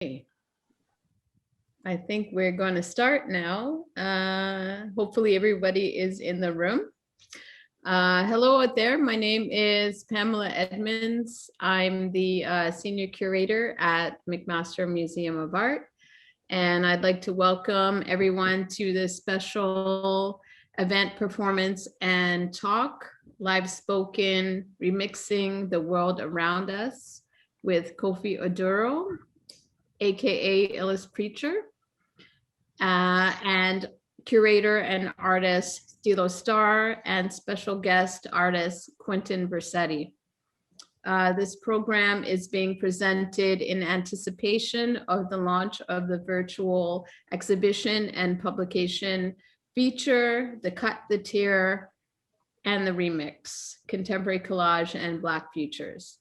I think we're going to start now. Hopefully everybody is in the room. Hello out there. My name is Pamela Edmonds. I'm the senior curator at McMaster Museum of Art. And I'd like to welcome everyone to this special event, performance, and talk, LiveSpoken, Remixing the World Around Us with Kofi Oduro, aka IllestPreacha, and curator and artist starr, and special guest artist Quentin Versetti. This program is being presented in anticipation of the launch of the virtual exhibition and publication feature, The Cut, the Tear, and the Remix, Contemporary Collage and Black Futures,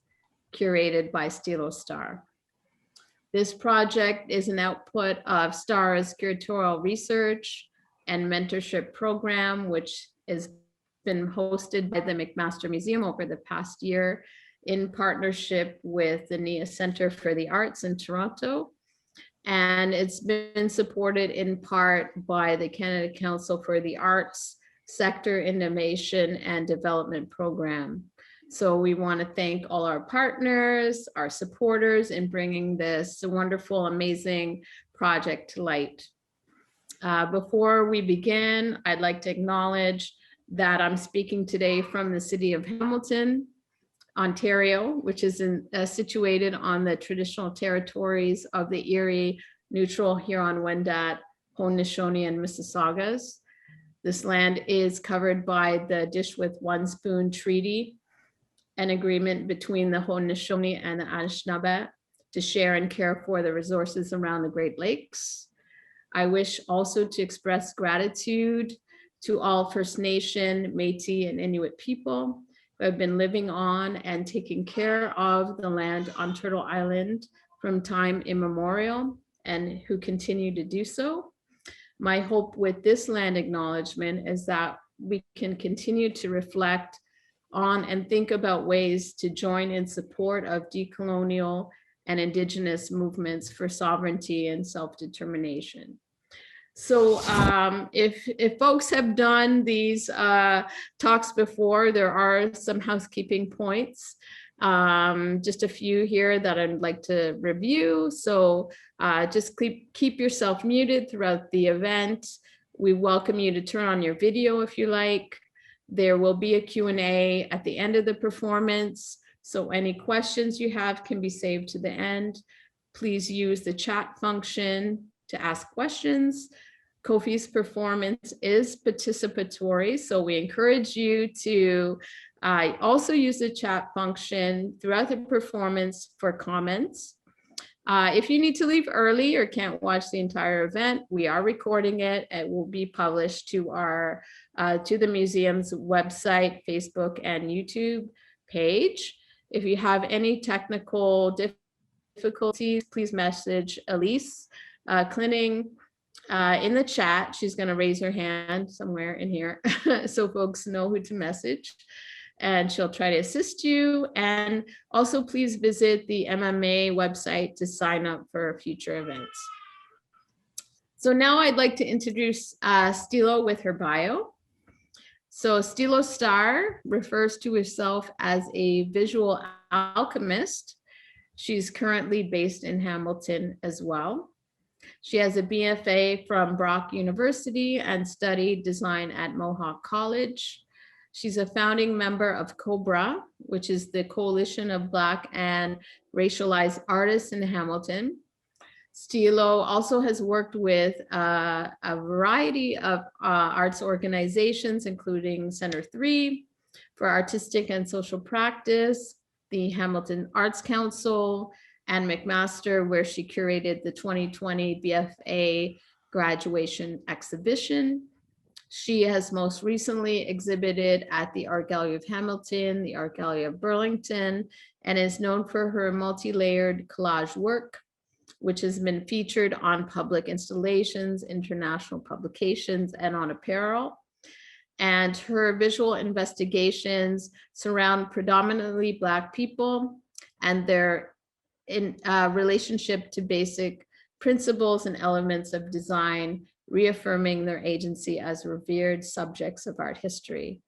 curated by starr. This project is an output of starr's curatorial research and mentorship program, which has been hosted by the McMaster Museum over the past year in partnership with the NIA Center for the Arts in Toronto. And it's been supported in part by the Canada Council for the Arts Sector Innovation and Development Program. So we want to thank all our partners, our supporters in bringing this wonderful, amazing project to light. Before we begin, I'd like to acknowledge that I'm speaking today from the city of Hamilton, Ontario, which is situated on the traditional territories of the Erie, Neutral, Huron-Wendat, Haudenosaunee, and Mississaugas. This land is covered by the Dish with One Spoon Treaty, an agreement between the Haudenosaunee and the Anishinaabe to share and care for the resources around the Great Lakes. I wish also to express gratitude to all First Nation, Métis, and Inuit people who have been living on and taking care of the land on Turtle Island from time immemorial and who continue to do so. My hope with this land acknowledgement is that we can continue to reflect on and think about ways to join in support of decolonial and Indigenous movements for sovereignty and self-determination. So if folks have done these talks before, there are some housekeeping points, just a few here that I'd like to review. So just keep yourself muted throughout the event. We welcome you to turn on your video if you like. There will be a Q&A at the end of the performance, so any questions you have can be saved to the end. Please use the chat function to ask questions. Kofi's performance is participatory, so we encourage you to also use the chat function throughout the performance for comments. If you need to leave early or can't watch the entire event, we are recording it. It will be published to our to the museum's website, Facebook, and YouTube page. If you have any technical difficulties, please message Elise Klinning in the chat. She's going to raise her hand somewhere in here so folks know who to message, and she'll try to assist you. And also please visit the MMA website to sign up for future events. So now I'd like to introduce Stylo with her bio. So starr refers to herself as a visual alchemist. She's currently based in Hamilton as well. She has a BFA from Brock University and studied design at Mohawk College. She's a founding member of COBRA, which is the Coalition of Black and Racialized Artists in Hamilton. Stylo also has worked with a variety of arts organizations, including Center 3 for Artistic and Social Practice, the Hamilton Arts Council, and McMaster, where she curated the 2020 BFA graduation exhibition. She has most recently exhibited at the Art Gallery of Hamilton, the Art Gallery of Burlington, and is known for her multi-layered collage work, which has been featured on public installations, international publications, and on apparel. And her visual investigations surround predominantly Black people and their in relationship to basic principles and elements of design, reaffirming their agency as revered subjects of art history.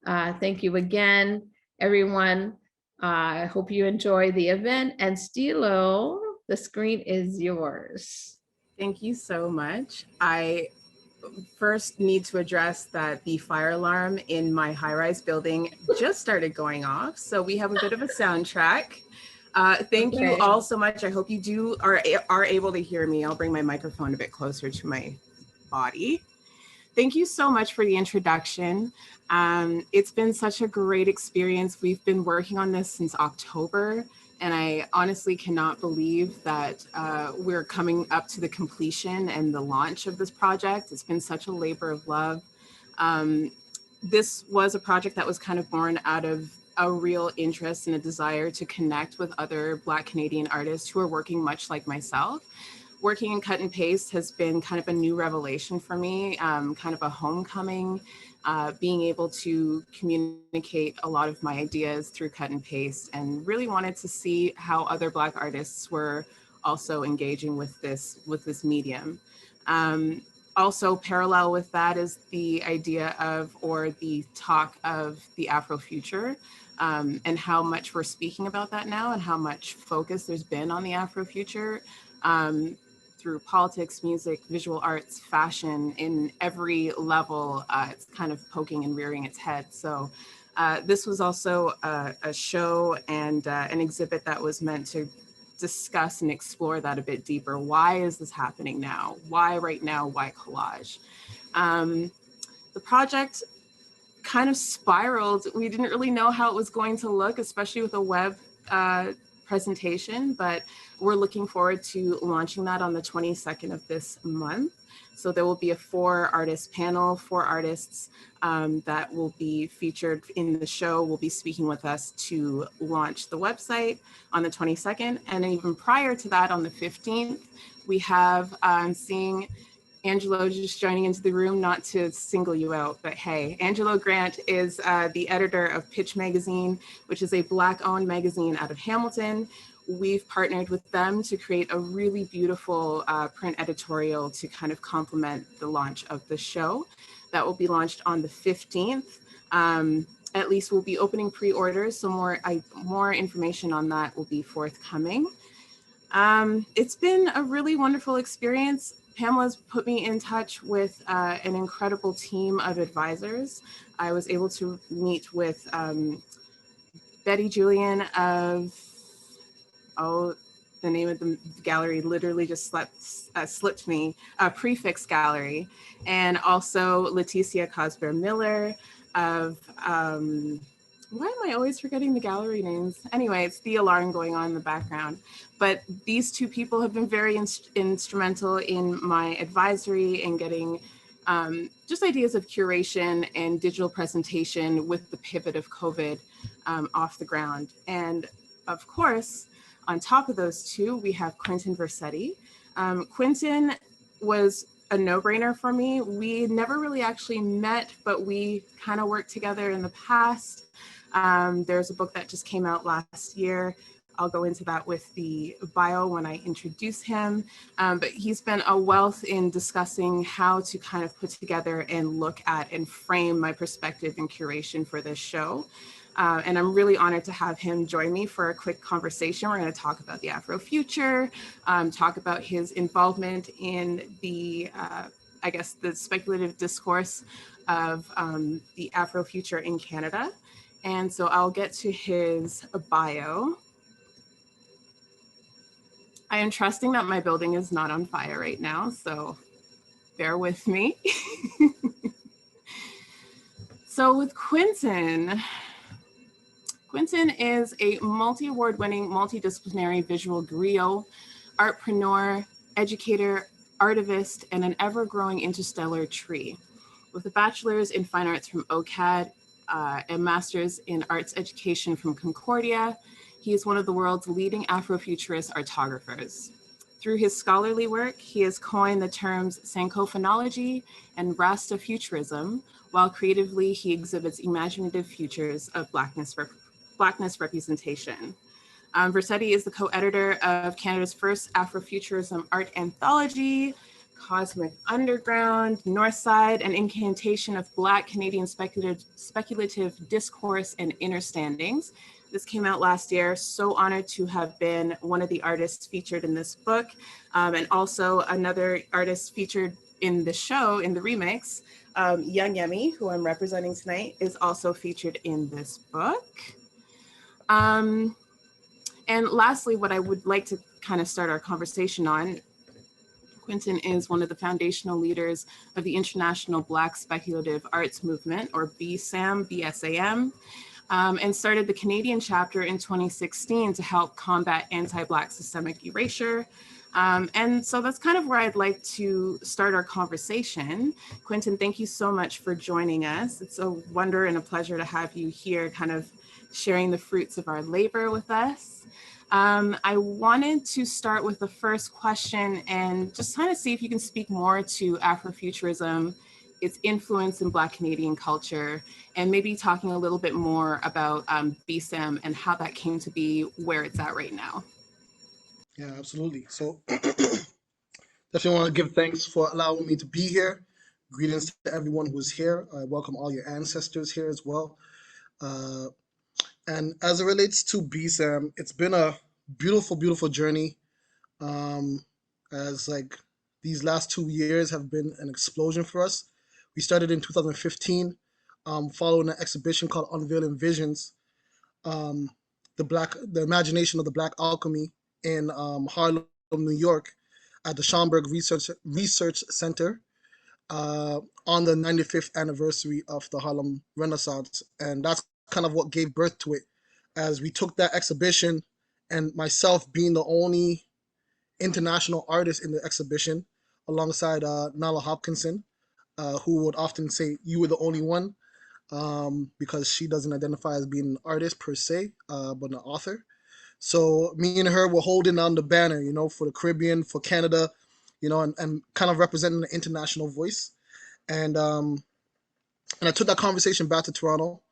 Thank you again, everyone. I hope you enjoy the event. And Stylo, the screen is yours. Thank you so much. I first need to address that the fire alarm in my high-rise building just started going off. So we have a bit of a soundtrack. Thank you all so much. I hope you are able to hear me. I'll bring my microphone a bit closer to my body. Thank you so much for the introduction. It's been such a great experience. We've been working on this since October, and I honestly cannot believe that we're coming up to the completion and the launch of this project. It's been such a labor of love. This was a project that was kind of born out of a real interest and a desire to connect with other Black Canadian artists who are working much like myself. Working in cut and paste has been kind of a new revelation for me, kind of a homecoming, being able to communicate a lot of my ideas through cut and paste, and really wanted to see how other Black artists were also engaging with this medium. Also parallel with that is the idea of, or the talk of, the Afrofuture, and how much we're speaking about that now and how much focus there's been on the Afrofuture. Through politics, music, visual arts, fashion, in every level, it's kind of poking and rearing its head. So this was also a show and an exhibit that was meant to discuss and explore that a bit deeper. Why is this happening now? Why right now? Why collage? The project kind of spiraled. We didn't really know how it was going to look, especially with a web presentation, but we're looking forward to launching that on the 22nd of this month. So there will be a 4-artist panel, 4 artists that will be featured in the show, will be speaking with us to launch the website on the 22nd. And even prior to that, on the 15th, we have, seeing Angelo just joining into the room, not to single you out, but hey, Angelo Grant is the editor of Pitch Magazine, which is a Black-owned magazine out of Hamilton. We've partnered with them to create a really beautiful print editorial to kind of complement the launch of the show. That will be launched on the 15th. At least we'll be opening pre-orders, so more information on that will be forthcoming. It's been a really wonderful experience. Pamela's put me in touch with an incredible team of advisors. I was able to meet with Betty Julian of, the name of the gallery literally just slipped me, Prefix Gallery, and also Leticia Cosbear-Miller of, why am I always forgetting the gallery names? Anyway, it's the alarm going on in the background. But these 2 people have been very instrumental in my advisory and getting just ideas of curation and digital presentation with the pivot of COVID off the ground. And of course, on top of those 2, we have Quentin Versetti. Quentin was a no-brainer for me. We never really actually met, but we kind of worked together in the past. There's a book that just came out last year. I'll go into that with the bio when I introduce him. But he's been a wealth in discussing how to kind of put together and look at and frame my perspective and curation for this show. And I'm really honored to have him join me for a quick conversation. We're going to talk about the Afrofuture, talk about his involvement in the, I guess, the speculative discourse of the Afrofuture in Canada. And so I'll get to his bio. I am trusting that my building is not on fire right now, so bear with me. So with Quentin is a multi-award winning, multidisciplinary visual griot, artpreneur, educator, artivist, and an ever-growing interstellar tree. With a bachelor's in fine arts from OCAD, a master's in arts education from Concordia, he is one of the world's leading Afrofuturist artographers. Through his scholarly work, he has coined the terms Sankophonology and Rastafuturism, while creatively he exhibits imaginative futures of Blackness representation. Versetti is the co-editor of Canada's first Afrofuturism art anthology, Cosmic Underground, Northside, an incantation of Black Canadian speculative discourse and understandings. This came out last year. So honored to have been one of the artists featured in this book, and also another artist featured in the show, in the remix. Young Yemi, who I'm representing tonight, is also featured in this book. And lastly, what I would like to kind of start our conversation on, Quentin is one of the foundational leaders of the International Black Speculative Arts Movement, or BSAM, and started the Canadian chapter in 2016 to help combat anti-Black systemic erasure. And so that's kind of where I'd like to start our conversation. Quentin, thank you so much for joining us. It's a wonder and a pleasure to have you here kind of sharing the fruits of our labor with us. I wanted to start with the first question and just kind of see if you can speak more to Afrofuturism, its influence in Black Canadian culture, and maybe talking a little bit more about BSAM and how that came to be where it's at right now. Yeah, absolutely. So definitely want to give thanks for allowing me to be here. Greetings to everyone who's here. I welcome all your ancestors here as well. And as it relates to BSAM, it's been a beautiful, beautiful journey. As like these last 2 years have been an explosion for us. We started in 2015, following an exhibition called Unveiling Visions, the imagination of the Black alchemy in Harlem, New York, at the Schomburg Research Center, on the 95th anniversary of the Harlem Renaissance. And that's kind of what gave birth to it, as we took that exhibition, and myself being the only international artist in the exhibition, alongside Nala Hopkinson, who would often say, "You were the only one," because she doesn't identify as being an artist per se, but an author. So me and her were holding down the banner, for the Caribbean, for Canada, and kind of representing the international voice. And I took that conversation back to Toronto,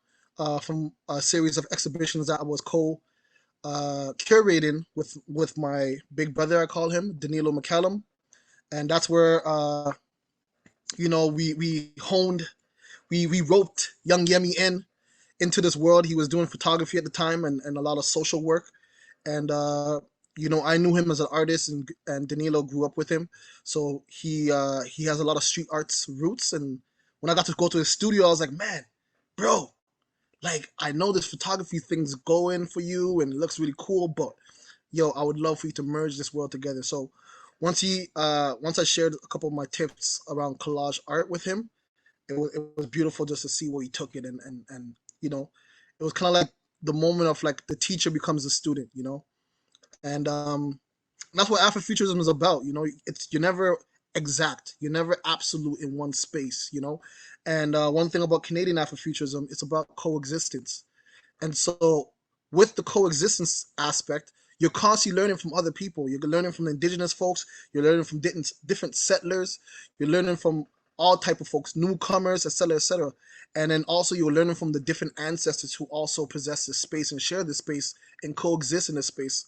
from a series of exhibitions that I was curating with my big brother, I call him, Danilo McCallum. And that's where we roped young Yemi into this world. He was doing photography at the time, and a lot of social work. And I knew him as an artist, and Danilo grew up with him, so he has a lot of street arts roots. And when I got to go to his studio, I was like, man, bro, like, I know this photography thing's going for you and it looks really cool, but yo, I would love for you to merge this world together. So once I shared a couple of my tips around collage art with him, it was beautiful just to see where he took it. And it was kind of like the moment of like the teacher becomes the student, and that's what Afrofuturism is about. You're never exact, you're never absolute in one space. And one thing about Canadian Afrofuturism, it's about coexistence. And so with the coexistence aspect, you're constantly learning from other people. You're learning from indigenous folks. You're learning from different settlers. You're learning from all type of folks, newcomers, etc., etc. And then also you're learning from the different ancestors who also possess this space and share this space and coexist in this space.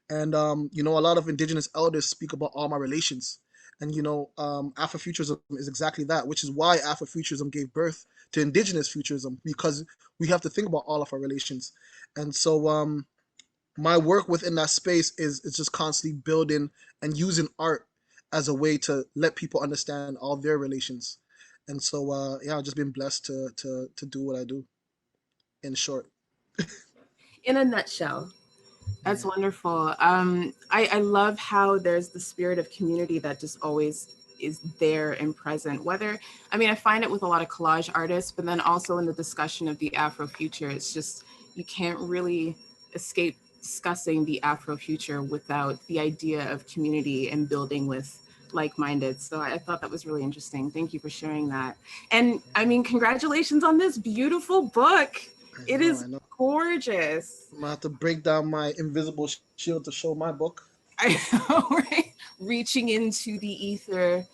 And a lot of indigenous elders speak about all my relations. And Afrofuturism is exactly that, which is why Afrofuturism gave birth to indigenous futurism, because we have to think about all of our relations. And so my work within that space is just constantly building and using art as a way to let people understand all their relations. And so yeah, I've just been blessed to do what I do, in short. In a nutshell. That's wonderful. I love how there's the spirit of community that just always is there and present. I find it with a lot of collage artists, but then also in the discussion of the Afrofuture, it's just, you can't really escape discussing the Afrofuture without the idea of community and building with like-minded. So I thought that was really interesting. Thank you for sharing that. And congratulations on this beautiful book. It is gorgeous. I'm gonna have to break down my invisible shield to show my book. I know, right? Reaching into the ether.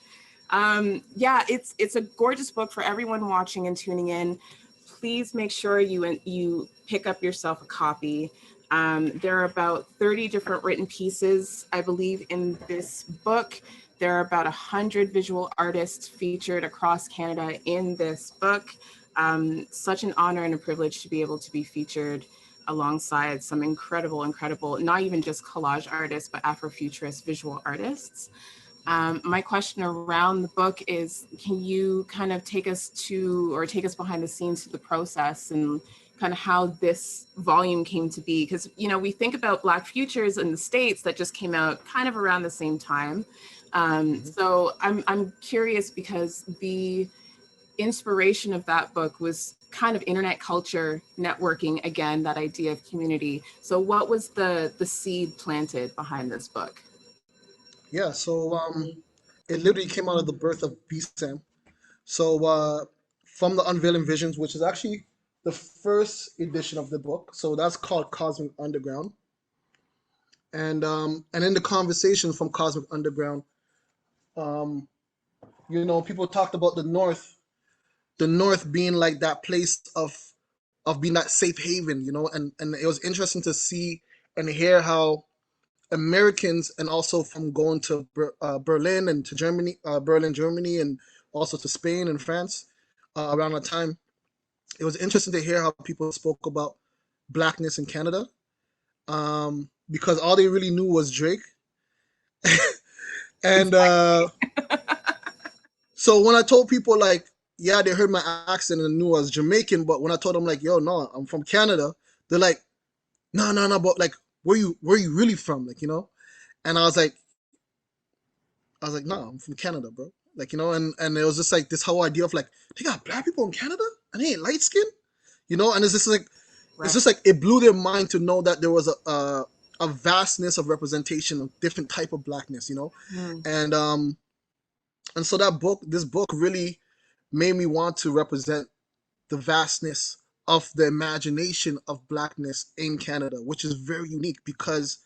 Yeah, it's a gorgeous book for everyone watching and tuning in. Please make sure you pick up yourself a copy. There are about 30 different written pieces, I believe, in this book. There are about 100 visual artists featured across Canada in this book. Such an honor and a privilege to be able to be featured alongside some incredible, not even just collage artists, but Afrofuturist visual artists. My question around the book is, can you kind of take us behind the scenes to the process and kind of how this volume came to be? Because, you know, we think about Black Futures in the States that just came out kind of around the same time. So I'm curious, because the inspiration of that book was kind of internet culture networking, again, that idea of community. So what was the seed planted behind this book? Yeah, so it literally came out of the birth of BSAM. So from the Unveiling Visions, which is actually the first edition of the book, so that's called Cosmic Underground. And in the conversations from Cosmic Underground, um, you know, people talked about the North being like that place of being that safe haven, you know, and it was interesting to see and hear how Americans, and also from going to Berlin and to Germany, Berlin, Germany, and also to Spain and France around that time. It was interesting to hear how people spoke about blackness in Canada, because all they really knew was Drake. And so when I told people, like, yeah, they heard my accent and knew I was Jamaican, but when I told them, like, yo, no, I'm from Canada, they're like, no, no, no, but like, where you really from, like, you know? And I was like, no, I'm from Canada, bro. Like, you know, and it was just like this whole idea of like, they got black people in Canada and they ain't light skinned, you know? And it's just like, it's just like, it blew their mind to know that there was a vastness of representation of different type of blackness, you know? And so this book really made me want to represent the vastness of the imagination of blackness in Canada, which is very unique because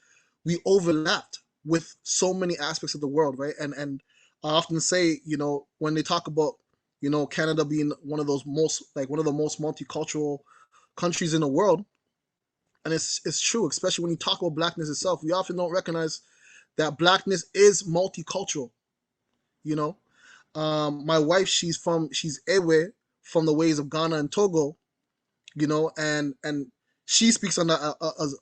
we overlapped with so many aspects of the world, right? And I often say, you know, when they talk about, you know, Canada being one of the most multicultural countries in the world, and it's true, especially when you talk about blackness itself, we often don't recognize that blackness is multicultural, you know. My wife, she's Ewe from the ways of Ghana and Togo, you know, and she speaks on that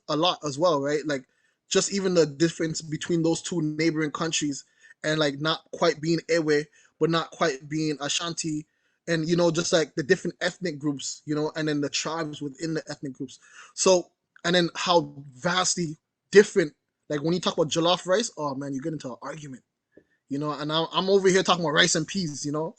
a lot as well, right? Like, just even the difference between those two neighboring countries, and like not quite being Ewe, but not quite being Ashanti, and you know, just like the different ethnic groups, you know, and then the tribes within the ethnic groups. So, and then how vastly different. Like when you talk about jollof rice, oh man, you get into an argument, you know, and I'm over here talking about rice and peas, you know.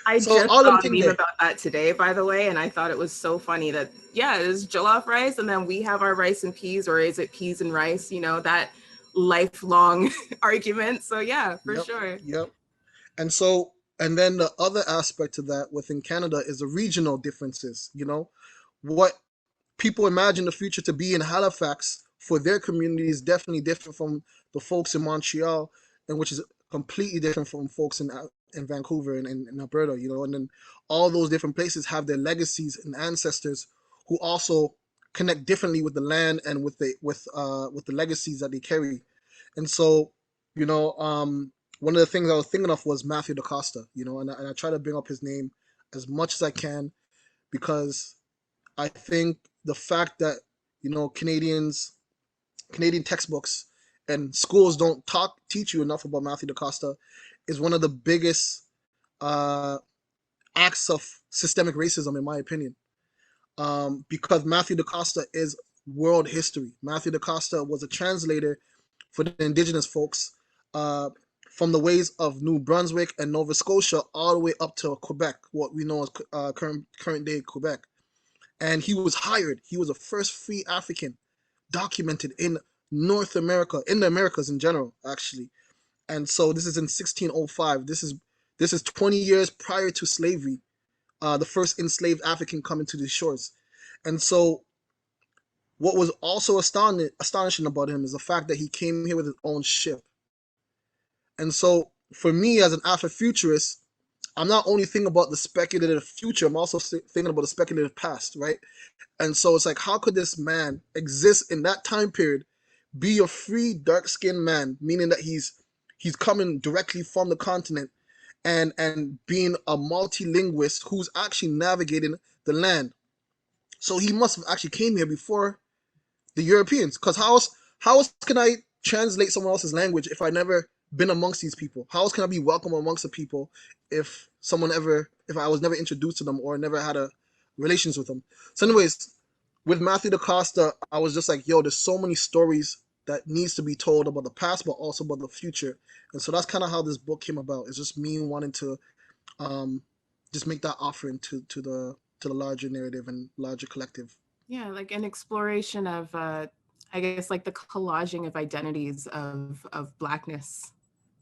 I So just all them saw a things meme there. about that today, by the way, and I thought it was so funny that, yeah, it's jollof rice, and then we have our rice and peas, or is it peas and rice? You know, that lifelong argument. So yeah, for Yep, sure. yep. And then the other aspect to that within Canada is the regional differences. You know, what people imagine the future to be in Halifax for their community is definitely different from the folks in Montreal, and which is completely different from folks in Vancouver and in Alberta. You know, and then all those different places have their legacies and ancestors who also connect differently with the land and with the legacies that they carry. And so, you know, one of the things I was thinking of was Matthew DaCosta, you know, and I try to bring up his name as much as I can, because I think the fact that, you know, Canadian textbooks and schools don't teach you enough about Matthew DaCosta is one of the biggest uh, acts of systemic racism, in my opinion. Because Matthew DaCosta is world history. Matthew DaCosta was a translator for the indigenous folks, uh, from the ways of New Brunswick and Nova Scotia all the way up to Quebec, what we know as current day Quebec. And he was hired. He was the first free African documented in North America, in the Americas in general, actually. And so this is in 1605. This is 20 years prior to slavery, the first enslaved African coming to these shores. And so what was also astonishing about him is the fact that he came here with his own ship. And so for me as an Afrofuturist, I'm not only thinking about the speculative future, I'm also thinking about the speculative past, right? And so it's like, how could this man exist in that time period, be a free, dark-skinned man, meaning that he's coming directly from the continent, and being a multi-linguist who's actually navigating the land. So he must have actually came here before the Europeans. Because how else can I translate someone else's language if I never been amongst these people? How else can I be welcome amongst the people if I was never introduced to them or never had a relations with them? So, anyways, with Matthew DaCosta, I was just like, yo, there's so many stories that needs to be told about the past, but also about the future. And so that's kind of how this book came about. It's just me wanting to just make that offering to the larger narrative and larger collective. Yeah, like an exploration of, I guess, like the collaging of identities of Blackness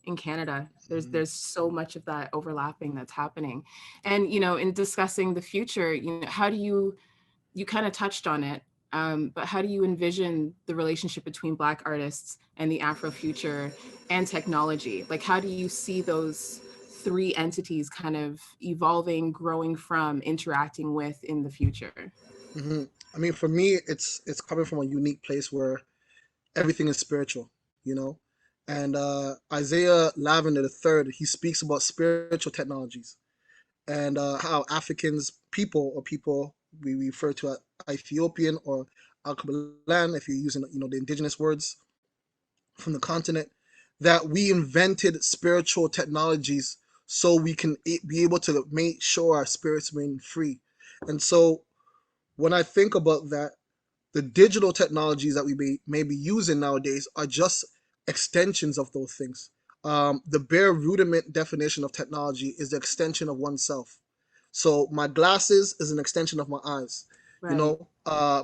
in Canada. There's so much of that overlapping that's happening. And, in discussing the future, how do you kind of touched on it, but how do you envision the relationship between Black artists and the Afrofuture and technology? Like, how do you see those three entities kind of evolving, growing from, interacting with in the future? Mm-hmm. I mean, for me, it's coming from a unique place where everything is spiritual, you know. And Isaiah Lavender III, he speaks about spiritual technologies and how Africans, people we refer to as Ethiopian or Alkebulan, if you're using the indigenous words from the continent, that we invented spiritual technologies so we can be able to make sure our spirits remain free. And so when I think about that, the digital technologies that we may be using nowadays are just extensions of those things. The bare rudiment definition of technology is the extension of oneself. So my glasses is an extension of my eyes. Right.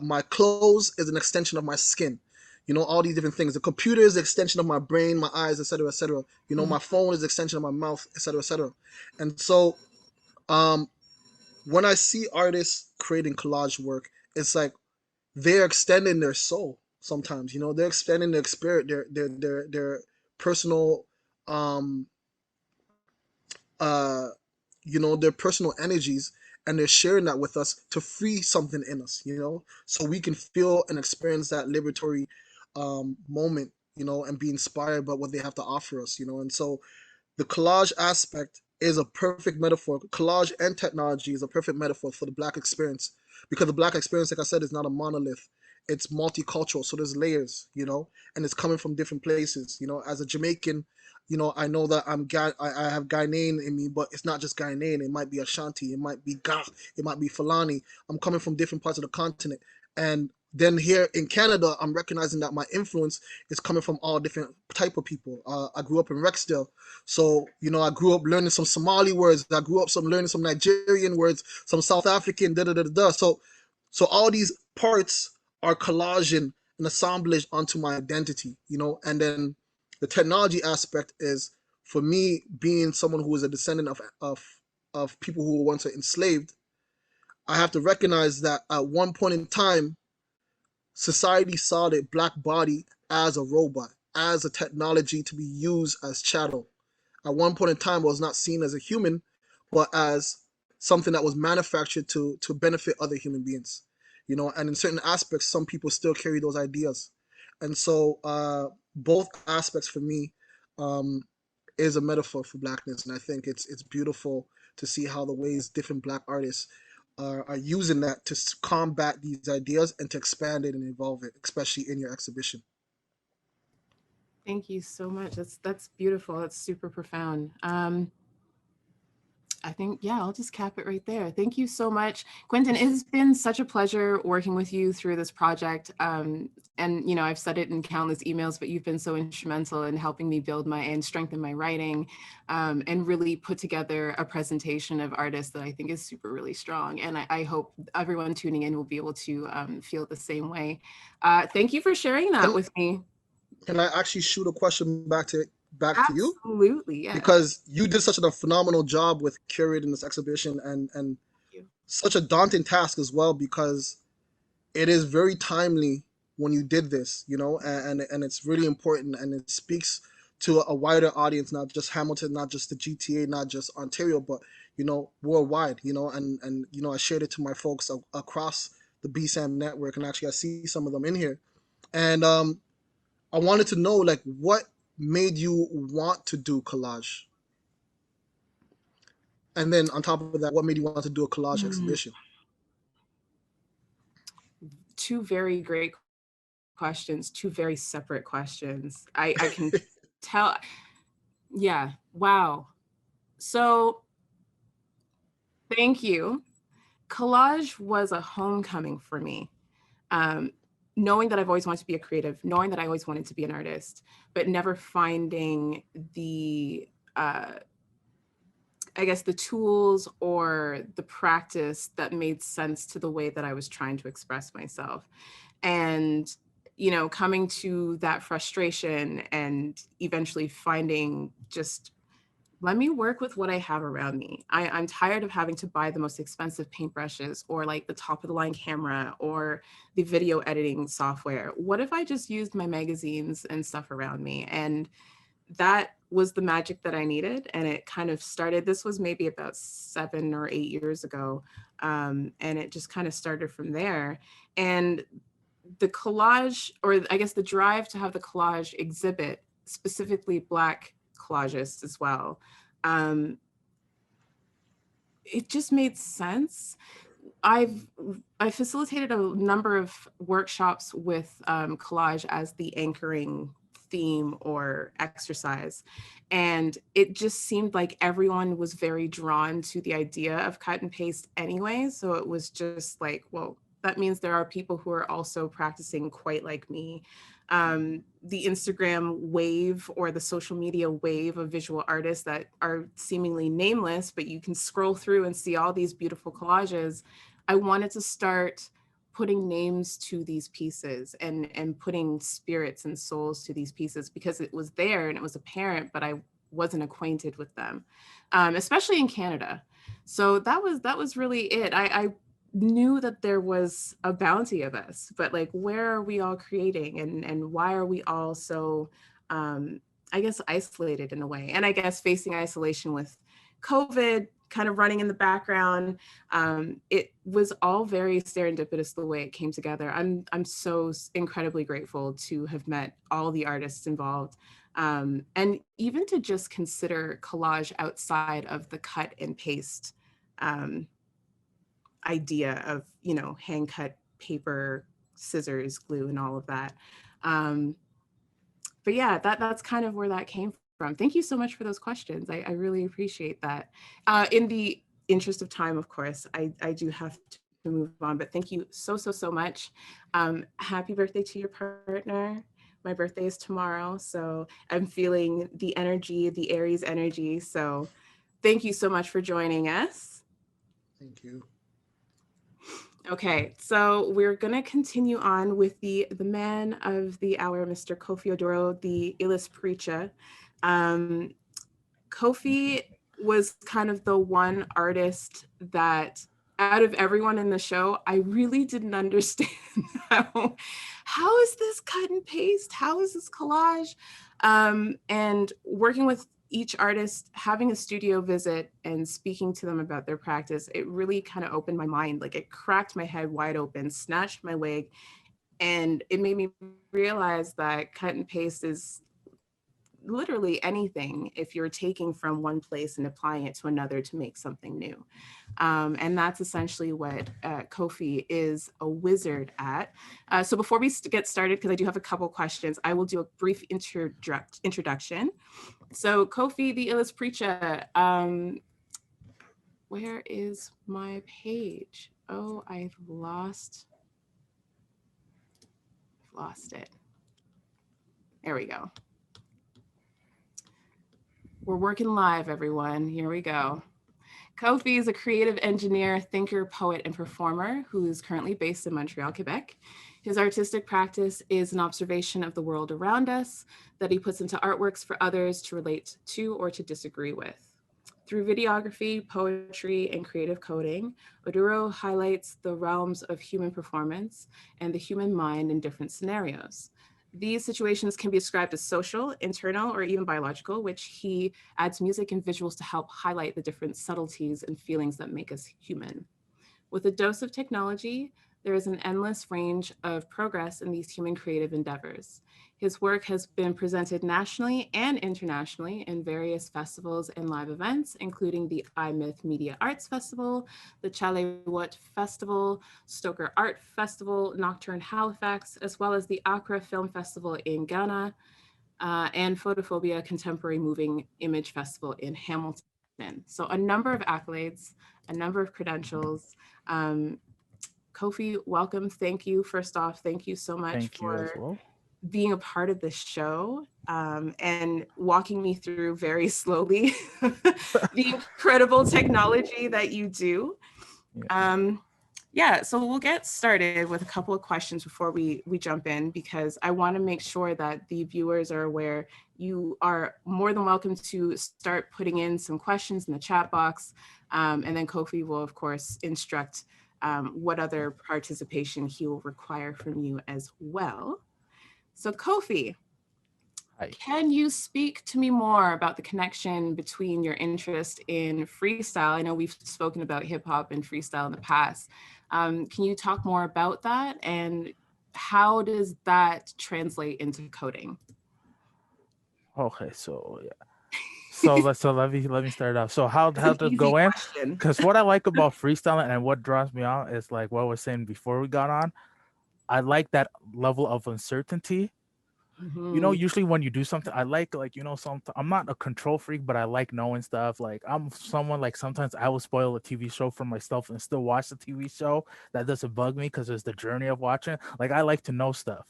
My clothes is an extension of my skin. All these different things. The computer is an extension of my brain, my eyes, etc., etc. My phone is an extension of my mouth, etc., etc. And so, when I see artists creating collage work, it's like they're extending their soul sometimes. They're extending their spirit, their personal um uh their personal energies, and they're sharing that with us to free something in us, so we can feel and experience that liberatory moment, and be inspired by what they have to offer us, and so the collage aspect is a perfect metaphor. Collage and technology is a perfect metaphor for the Black experience, because the Black experience, like I said, is not a monolith. It's multicultural, so there's layers, and it's coming from different places. As a Jamaican, I know that I have Ghanaian in me, but it's not just Ghanaian. It might be Ashanti, it might be Ga, it might be Fulani. I'm coming from different parts of the continent, and then here in Canada, I'm recognizing that my influence is coming from all different type of people. I grew up in Rexdale, so I grew up learning some Somali words. I grew up learning some Nigerian words, some South African, da da da da. So all these parts are collaging and assemblage onto my identity, and then the technology aspect is, for me, being someone who is a descendant of people who were once enslaved. I have to recognize that at one point in time, society saw the Black body as a robot, as a technology to be used as chattel. At one point in time, it was not seen as a human, but as something that was manufactured to benefit other human beings. And in certain aspects, some people still carry those ideas. And so both aspects for me is a metaphor for Blackness. And I think it's beautiful to see how the ways different Black artists are using that to combat these ideas and to expand it and evolve it, especially in your exhibition. Thank you so much. That's beautiful. That's super profound. I think, yeah, I'll just cap it right there. Thank you so much, Quentin. It's been such a pleasure working with you through this project. And, I've said it in countless emails, but you've been so instrumental in helping me build and strengthen my writing, and really put together a presentation of artists that I think is really strong. And I hope everyone tuning in will be able to feel the same way. Thank you for sharing that with me. Can I actually shoot a question back to you? Absolutely, yeah. Because you did such a phenomenal job with curating this exhibition, and such a daunting task as well, because it is very timely when you did this, and it's really important, and it speaks to a wider audience, not just Hamilton, not just the GTA, not just Ontario, but worldwide. And I shared it to my folks across the BSAM network, and actually I see some of them in here, and I wanted to know, like, what made you want to do collage, and then on top of that, what made you want to do a collage exhibition? Two very great questions, two very separate questions. I can tell. Yeah. Wow. So thank you. Collage was a homecoming for me. Knowing that I've always wanted to be a creative, knowing that I always wanted to be an artist, but never finding the, I guess, the tools or the practice that made sense to the way that I was trying to express myself. And, coming to that frustration and eventually finding just, let me work with what I have around me. I'm tired of having to buy the most expensive paintbrushes or like the top of the line camera or the video editing software. What if I just used my magazines and stuff around me? And that was the magic that I needed. And it kind of started, this was maybe about 7 or 8 years ago. And it just kind of started from there. And the collage, or I guess the drive to have the collage exhibit, specifically Black collagists as well, it just made sense. I facilitated a number of workshops with collage as the anchoring theme or exercise. And it just seemed like everyone was very drawn to the idea of cut and paste anyway. So it was just like, well, that means there are people who are also practicing quite like me. The Instagram wave or the social media wave of visual artists that are seemingly nameless, but you can scroll through and see all these beautiful collages. I wanted to start putting names to these pieces and putting spirits and souls to these pieces, because it was there and it was apparent, but I wasn't acquainted with them, especially in Canada. So that was really it. I knew that there was a bounty of us, but like, where are we all creating, and why are we all so, I guess, isolated in a way? And I guess facing isolation with COVID kind of running in the background, it was all very serendipitous the way it came together. I'm so incredibly grateful to have met all the artists involved, and even to just consider collage outside of the cut and paste idea of, hand cut paper, scissors, glue, and all of that. But yeah, that's kind of where that came from. Thank you so much for those questions. I really appreciate that. In the interest of time, of course, I do have to move on, but thank you so much. Happy birthday to your partner. My birthday is tomorrow, so I'm feeling the energy, the Aries energy. So thank you so much for joining us. Thank you. Okay, so we're gonna continue on with the man of the hour, Mr. Kofi Oduro, the IllestPreacha. Kofi was kind of the one artist that, out of everyone in the show, I really didn't understand how is this cut and paste? How is this collage? And working with each artist, having a studio visit and speaking to them about their practice, it really kind of opened my mind. Like, it cracked my head wide open, snatched my wig, and it made me realize that cut and paste is literally anything if you're taking from one place and applying it to another to make something new. And that's essentially what Kofi is a wizard at. So before we get started, because I do have a couple questions, I will do a brief introduction. So Kofi, the IllestPreacha, where is my page? Oh, I've lost it. There we go. We're working live, everyone. Here we go. Kofi is a creative engineer, thinker, poet, and performer who is currently based in Montreal, Quebec. His artistic practice is an observation of the world around us that he puts into artworks for others to relate to or to disagree with. Through videography, poetry, and creative coding, Oduro highlights the realms of human performance and the human mind in different scenarios. These situations can be described as social, internal, or even biological, which he adds music and visuals to help highlight the different subtleties and feelings that make us human. With a dose of technology, there is an endless range of progress in these human creative endeavors. His work has been presented nationally and internationally in various festivals and live events, including the iMyth Media Arts Festival, the Chalewot Festival, Stoker Art Festival, Nocturne Halifax, as well as the Accra Film Festival in Ghana, and Photophobia Contemporary Moving Image Festival in Hamilton. So a number of accolades, a number of credentials. Kofi, welcome. Thank you. First off, thank you so much for being a part of this show and walking me through very slowly the incredible technology that you do. Yeah, so we'll get started with a couple of questions before we jump in, because I want to make sure that the viewers are aware. You are more than welcome to start putting in some questions in the chat box, and then Kofi will, of course, instruct what other participation he will require from you as well. So Kofi, can you speak to me more about the connection between your interest in freestyle? I know we've spoken about hip hop and freestyle in the past. Can you talk more about that, and how does that translate into coding? Okay, so yeah. So let me start off. So how to go in? Because what I like about freestyling and what draws me out is like what I was saying before we got on. I like that level of uncertainty. You know, usually when you do something, I like I'm not a control freak, but I like knowing stuff. Like I'm someone like sometimes I will spoil a TV show for myself and still watch the TV show. That doesn't bug me because it's the journey of watching. Like I like to know stuff.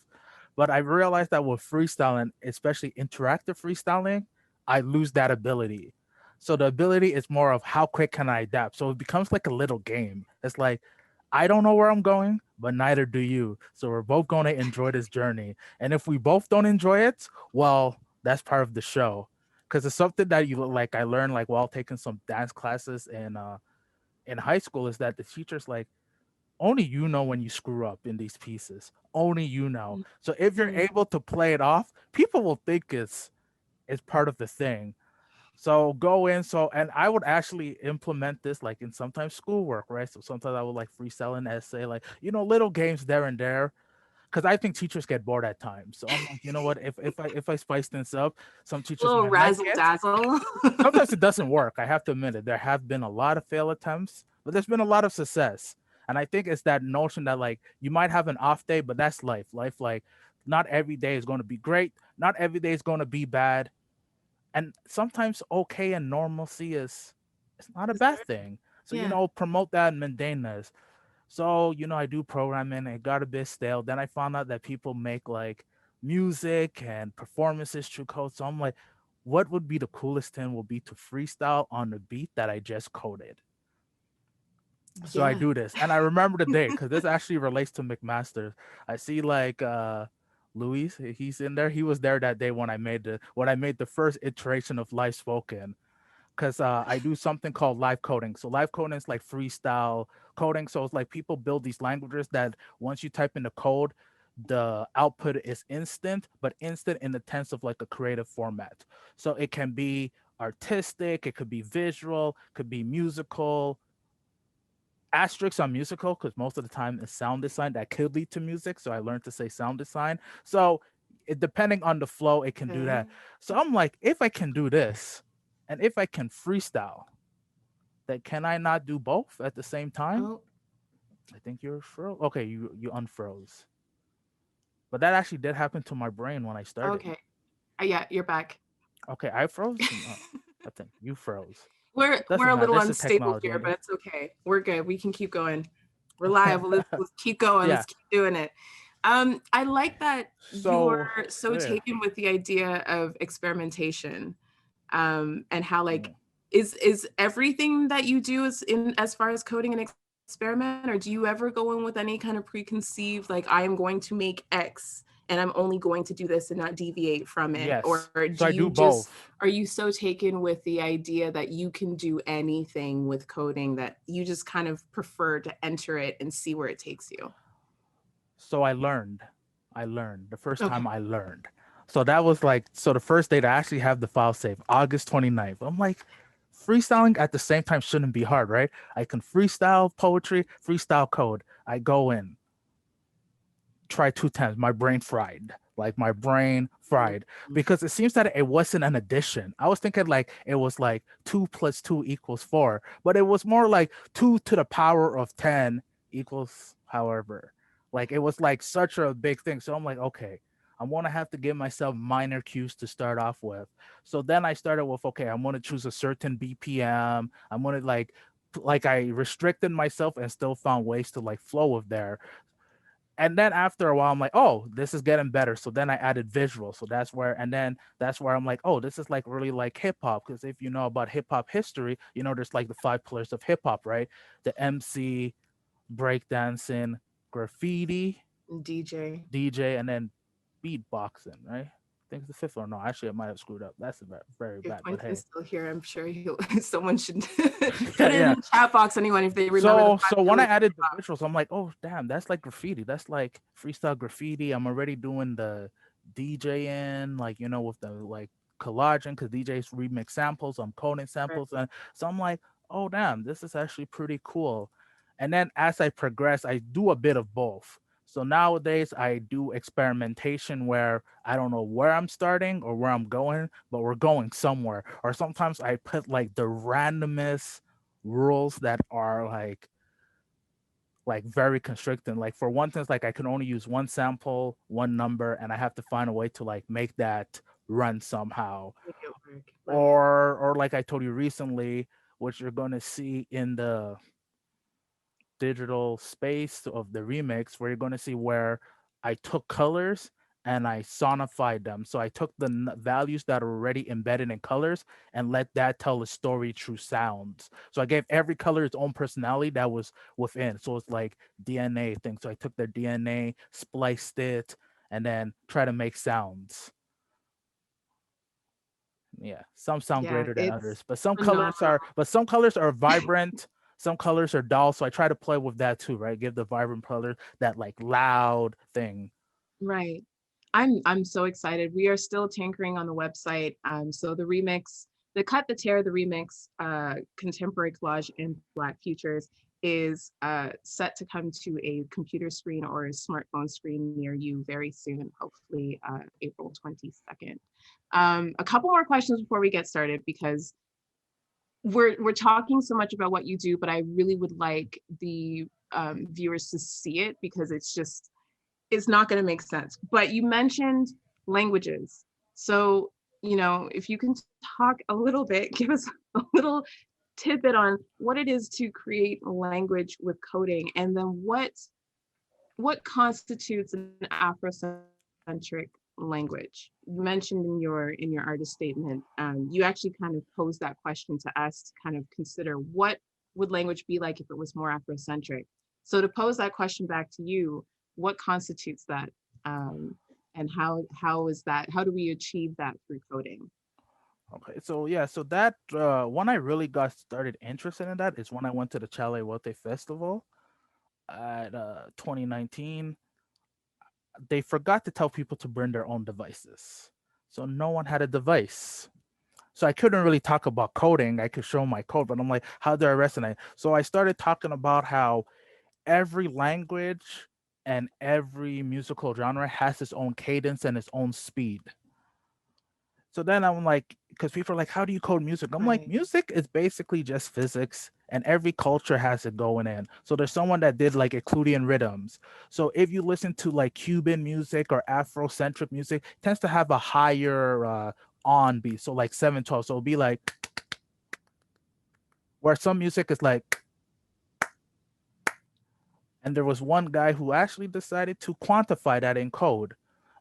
But I realized that with freestyling, especially interactive freestyling, I lose that ability. So the ability is more of how quick can I adapt. So it becomes like a little game. It's like I don't know where I'm going, but neither do you. So we're both going to enjoy this journey. And if we both don't enjoy it, well, that's part of the show. Because it's something that you like. I learned like while taking some dance classes in high school is that the teacher's like, only you know when you screw up in these pieces. Only you know. So if you're able to play it off, people will think it's part of the thing. So go in. So, and I would actually implement this like in sometimes schoolwork, right? So sometimes I would like freestyle an essay, like, little games there and there. Cause I think teachers get bored at times. So I'm like, you know what? If I spice things up, some teachers might razzle like it. dazzle. Sometimes it doesn't work. I have to admit it. There have been a lot of fail attempts, but there's been a lot of success. And I think it's that notion that like you might have an off day, but that's life. Life, like not every day is going to be great. Not every day is going to be bad. And sometimes okay and normalcy it's not a bad thing. So, promote that mundaneness. So, I do programming. It got a bit stale. Then I found out that people make like music and performances through code. So I'm like, what would be the coolest thing will be to freestyle on the beat that I just coded. So I do this. And I remember the day because this actually relates to McMaster. I see like Luis, he's in there. He was there that day when I made the first iteration of LiveSpoken. Because I do something called live coding. So live coding is like freestyle coding. So it's like people build these languages that once you type in the code, the output is instant, but instant in the sense of like a creative format. So it can be artistic, it could be visual, could be musical. Asterisks on musical because most of the time it's sound design that could lead to music. So I learned to say sound design. So depending on the flow, it can do that. So I'm like, if I can do this, and if I can freestyle, then can I not do both at the same time? Oh. I think you're froze. Okay, you unfroze. But that actually did happen to my brain when I started. Okay. Yeah, you're back. Okay, I froze. I think you froze. We're a little unstable here, but it's okay. We're good. We can keep going. We're live. Let's keep going. Let's keep doing it. I like that you're so taken with the idea of experimentation. And how like is everything that you do is in as far as coding an experiment, or do you ever go in with any kind of preconceived like I am going to make X and I'm only going to do this and not deviate from it? Yes. Or I do both. Are you so taken with the idea that you can do anything with coding that you just kind of prefer to enter it and see where it takes you? So I learned I learned. The first Okay. time I learned. So that was like, so the first date I actually have the file saved, August 29th. I'm like, freestyling at the same time shouldn't be hard, right? I can freestyle poetry, freestyle code. I go in, try 2 times, my brain fried. Like my brain fried because it seems that it wasn't an addition. I was thinking like it was like 2 + 2 = 4, but it was more like 2 to the power of 10 equals however. Like it was like such a big thing. So I'm like, okay, I'm gonna have to give myself minor cues to start off with. So then I started with, okay, I'm gonna choose a certain BPM. I'm gonna like I restricted myself and still found ways to like flow with there. And then after a while, I'm like, oh, this is getting better. So then I added visual. So that's where, and then that's where I'm like, oh, this is like really like hip hop. Because if you know about hip hop history, you know, there's like the 5 pillars of hip hop, right? The MC, breakdancing, graffiti, DJ. DJ, and then beatboxing, right? I think it's the 5th one. No, actually, I might have screwed up. That's very If bad. But Quentin's hey, still here, I'm sure someone should put yeah, it yeah. in the chat box. Anyone, if they remember. So when I added the visuals, I'm like, oh damn, that's like graffiti. That's like freestyle graffiti. I'm already doing the DJing, like you know, with the like collaging, because DJs remix samples. I'm coding samples, and so I'm like, oh damn, this is actually pretty cool. And then as I progress, I do a bit of both. So nowadays I do experimentation where I don't know where I'm starting or where I'm going, but we're going somewhere. Or sometimes I put like the randomest rules that are like very constricting. Like for one thing, it's like I can only use one sample, one number, and I have to find a way to like make that run somehow. Make it work. Right. Or like I told you recently, which you're gonna see in the digital space of the remix, where you're gonna see where I took colors and I sonified them. So I took the values that are already embedded in colors and let that tell a story through sounds. So I gave every color its own personality that was within. So it's like DNA thing. So I took their DNA, spliced it, and then try to make sounds. Yeah, some sound greater than others, but some colors are vibrant. Some colors are dull. So I try to play with that too, right? Give the vibrant color that like loud thing. Right. I'm so excited. We are still tinkering on the website. So the remix, the Cut the Tear, the remix, contemporary collage and Black futures is set to come to a computer screen or a smartphone screen near you very soon, hopefully April 22nd. A couple more questions before we get started, because we're talking so much about what you do, but I really would like the viewers to see it, because it's not going to make sense. But you mentioned languages. So, if you can talk a little bit, give us a little tidbit on what it is to create a language with coding, and then what constitutes an Afrocentric language. You mentioned in your artist statement, you actually kind of posed that question to us to kind of consider what would language be like if it was more Afrocentric. So to pose that question back to you, what constitutes that, and how is that? How do we achieve that through coding? Okay, so yeah, so that when I really got started interested in that is when I went to the Chale Wote Festival at 2019. They forgot to tell people to bring their own devices, so no one had a device. So I couldn't really talk about coding. I could show my code, but I'm like, how do I resonate? So I started talking about how every language and every musical genre has its own cadence and its own speed. So then I'm like, because people are like, how do you code music? I'm like, Right. music is basically just physics, and every culture has it going in. So there's someone that did like Euclidean rhythms. So if you listen to like Cuban music or Afrocentric music, it tends to have a higher on beat. So like 7/12. So it'll be like, where some music is like, and there was one guy who actually decided to quantify that in code.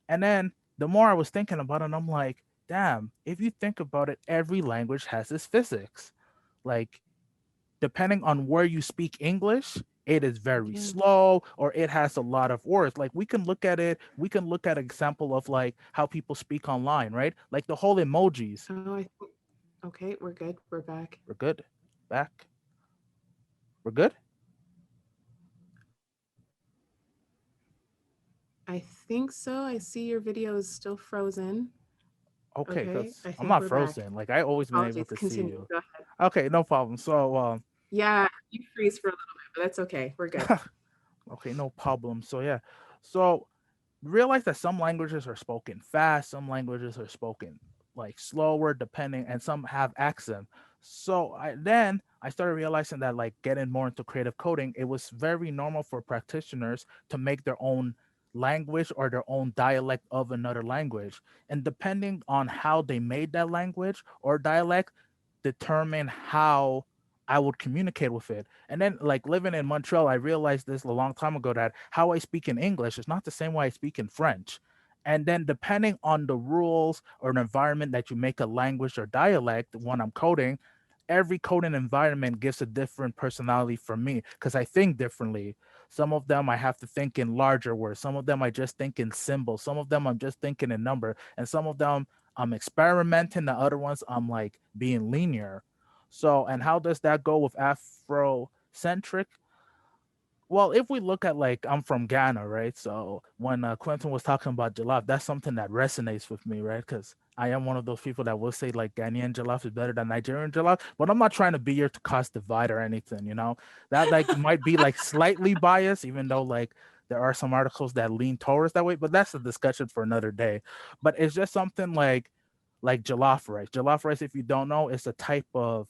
And then the more I was thinking about it, I'm like, damn, if you think about it, every language has its physics. Like, depending on where you speak English, it is very slow or it has a lot of words. Like, we can look at an example of like how people speak online, right? Like the whole emojis. Okay, we're good. We're back. We're good. Back. We're good. I think so. I see your video is still frozen. Okay, Okay, because I I'm think not we're back. frozen. Like I always been able Apologies. to see Continue. you. Go ahead. Okay, no problem. So Yeah, you freeze for a little bit, but that's okay. We're good. okay, no problem. So yeah. So realize that some languages are spoken fast, some languages are spoken like slower, depending, and some have accent. So I started realizing that like getting more into creative coding, it was very normal for practitioners to make their own language or their own dialect of another language. And depending on how they made that language or dialect, determine how I would communicate with it. And then, like living in Montreal, I realized this a long time ago that how I speak in English is not the same way I speak in French. And then, depending on the rules or an environment that you make a language or dialect when I'm coding, every coding environment gives a different personality for me because I think differently. Some of them I have to think in larger words. Some of them I just think in symbols. Some of them I'm just thinking in number. And some of them I'm experimenting. The other ones I'm like being linear. So, and how does that go with Afrocentric? Well, if we look at like I'm from Ghana, right? So when Quentin was talking about jollof, that's something that resonates with me, right? Because I am one of those people that will say like Ghanaian jollof is better than Nigerian jollof, but I'm not trying to be here to cause divide or anything, you know. That like might be like slightly biased, even though like there are some articles that lean towards that way, but that's a discussion for another day. But it's just something like jollof rice. Jollof rice, if you don't know, is a type of,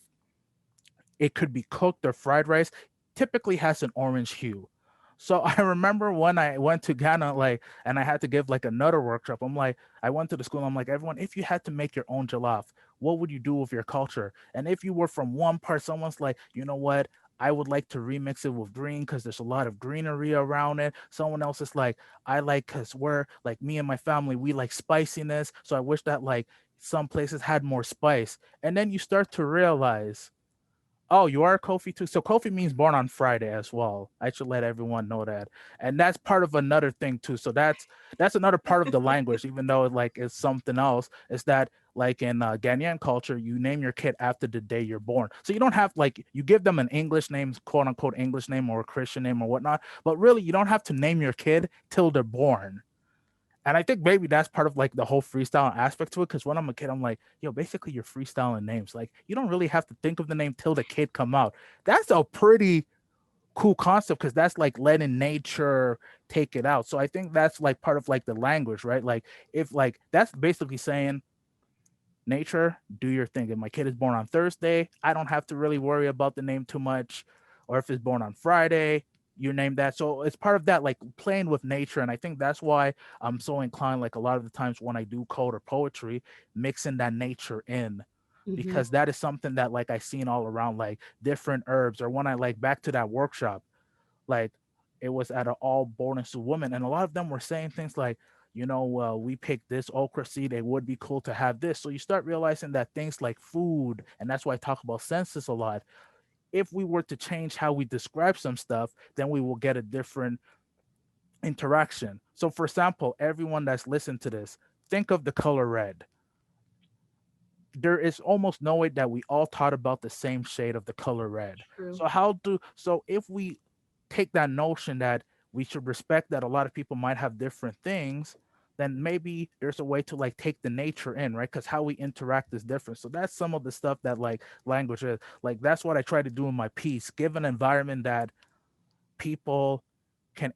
it could be cooked or fried rice, typically has an orange hue. So I remember when I went to Ghana, like, and I had to give like another workshop. I'm like, I went to the school. I'm like, everyone, if you had to make your own jollof, what would you do with your culture? And if you were from one part, someone's like, you know what? I would like to remix it with green because there's a lot of greenery around it. Someone else is like, I like because we're like me and my family, we like spiciness. So I wish that like some places had more spice. And then you start to realize, oh, you are Kofi too. So Kofi means born on Friday as well. I should let everyone know that. And that's part of another thing too. So that's another part of the language, even though like it's something else. Is that like in Ghanaian culture, you name your kid after the day you're born. So you don't have like you give them an English name, quote unquote English name or a Christian name or whatnot. But really, you don't have to name your kid till they're born. And I think maybe that's part of like the whole freestyle aspect to it. Because when I'm a kid, I'm like, yo, basically you're freestyling names. Like you don't really have to think of the name till the kid come out. That's a pretty cool concept because that's like letting nature take it out. So I think that's like part of like the language, right? Like if like that's basically saying nature, do your thing. If my kid is born on Thursday, I don't have to really worry about the name too much. Or if it's born on Friday, you name that. So it's part of that, like playing with nature. And I think that's why I'm so inclined, like a lot of the times when I do code or poetry, mixing that nature in. Hmm. Because that is something that like I seen all around, like different herbs. Or when I like back to that workshop, like it was at an all born and women, and a lot of them were saying things like, we picked this okra seed, it would be cool to have this. So you start realizing that things like food, and that's why I talk about senses a lot, if we were to change how we describe some stuff, then we will get a different interaction. So for example, everyone that's listened to this, think of the color red. There is almost no way that we all thought about the same shade of the color red. True. So if we take that notion that we should respect that a lot of people might have different things, then maybe there's a way to like take the nature in, right? Because how we interact is different. So that's some of the stuff that like language is. Like that's what I try to do in my piece. Give an environment that people can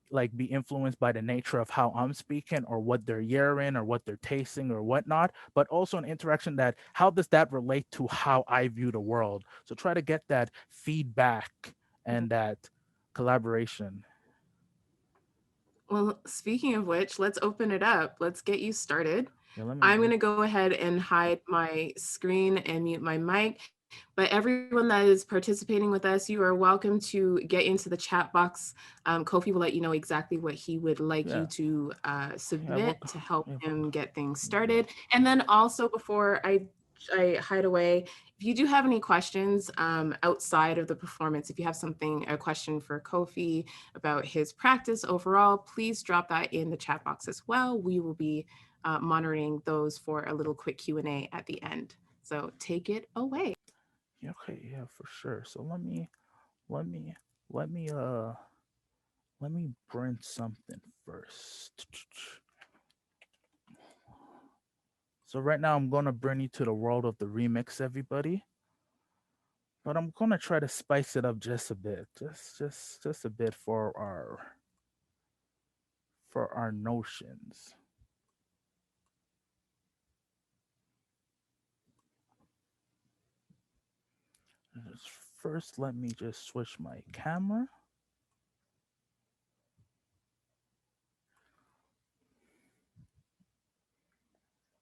like be influenced by the nature of how I'm speaking or what they're hearing or what they're tasting or whatnot, but also an interaction that how does that relate to how I view the world? So try to get that feedback Yeah. and that collaboration. Well, speaking of which, let's open it up. Let's get you started. Yeah, let me I'm going to go ahead and hide my screen and mute my mic. But everyone that is participating with us, you are welcome to get into the chat box. Kofi will let you know exactly what he would like you to submit to help him get things started. And then also before I hide away, if you do have any questions outside of the performance, if you have a question for Kofi about his practice overall, please drop that in the chat box as well. We will be monitoring those for a little quick Q&A at the end. So take it away. Okay, yeah, for sure. So let me let me Let me print something first. So right now I'm gonna bring you to the world of the remix, everybody. But I'm gonna try to spice it up just a bit, just a bit for our notions. First, let me just switch my camera.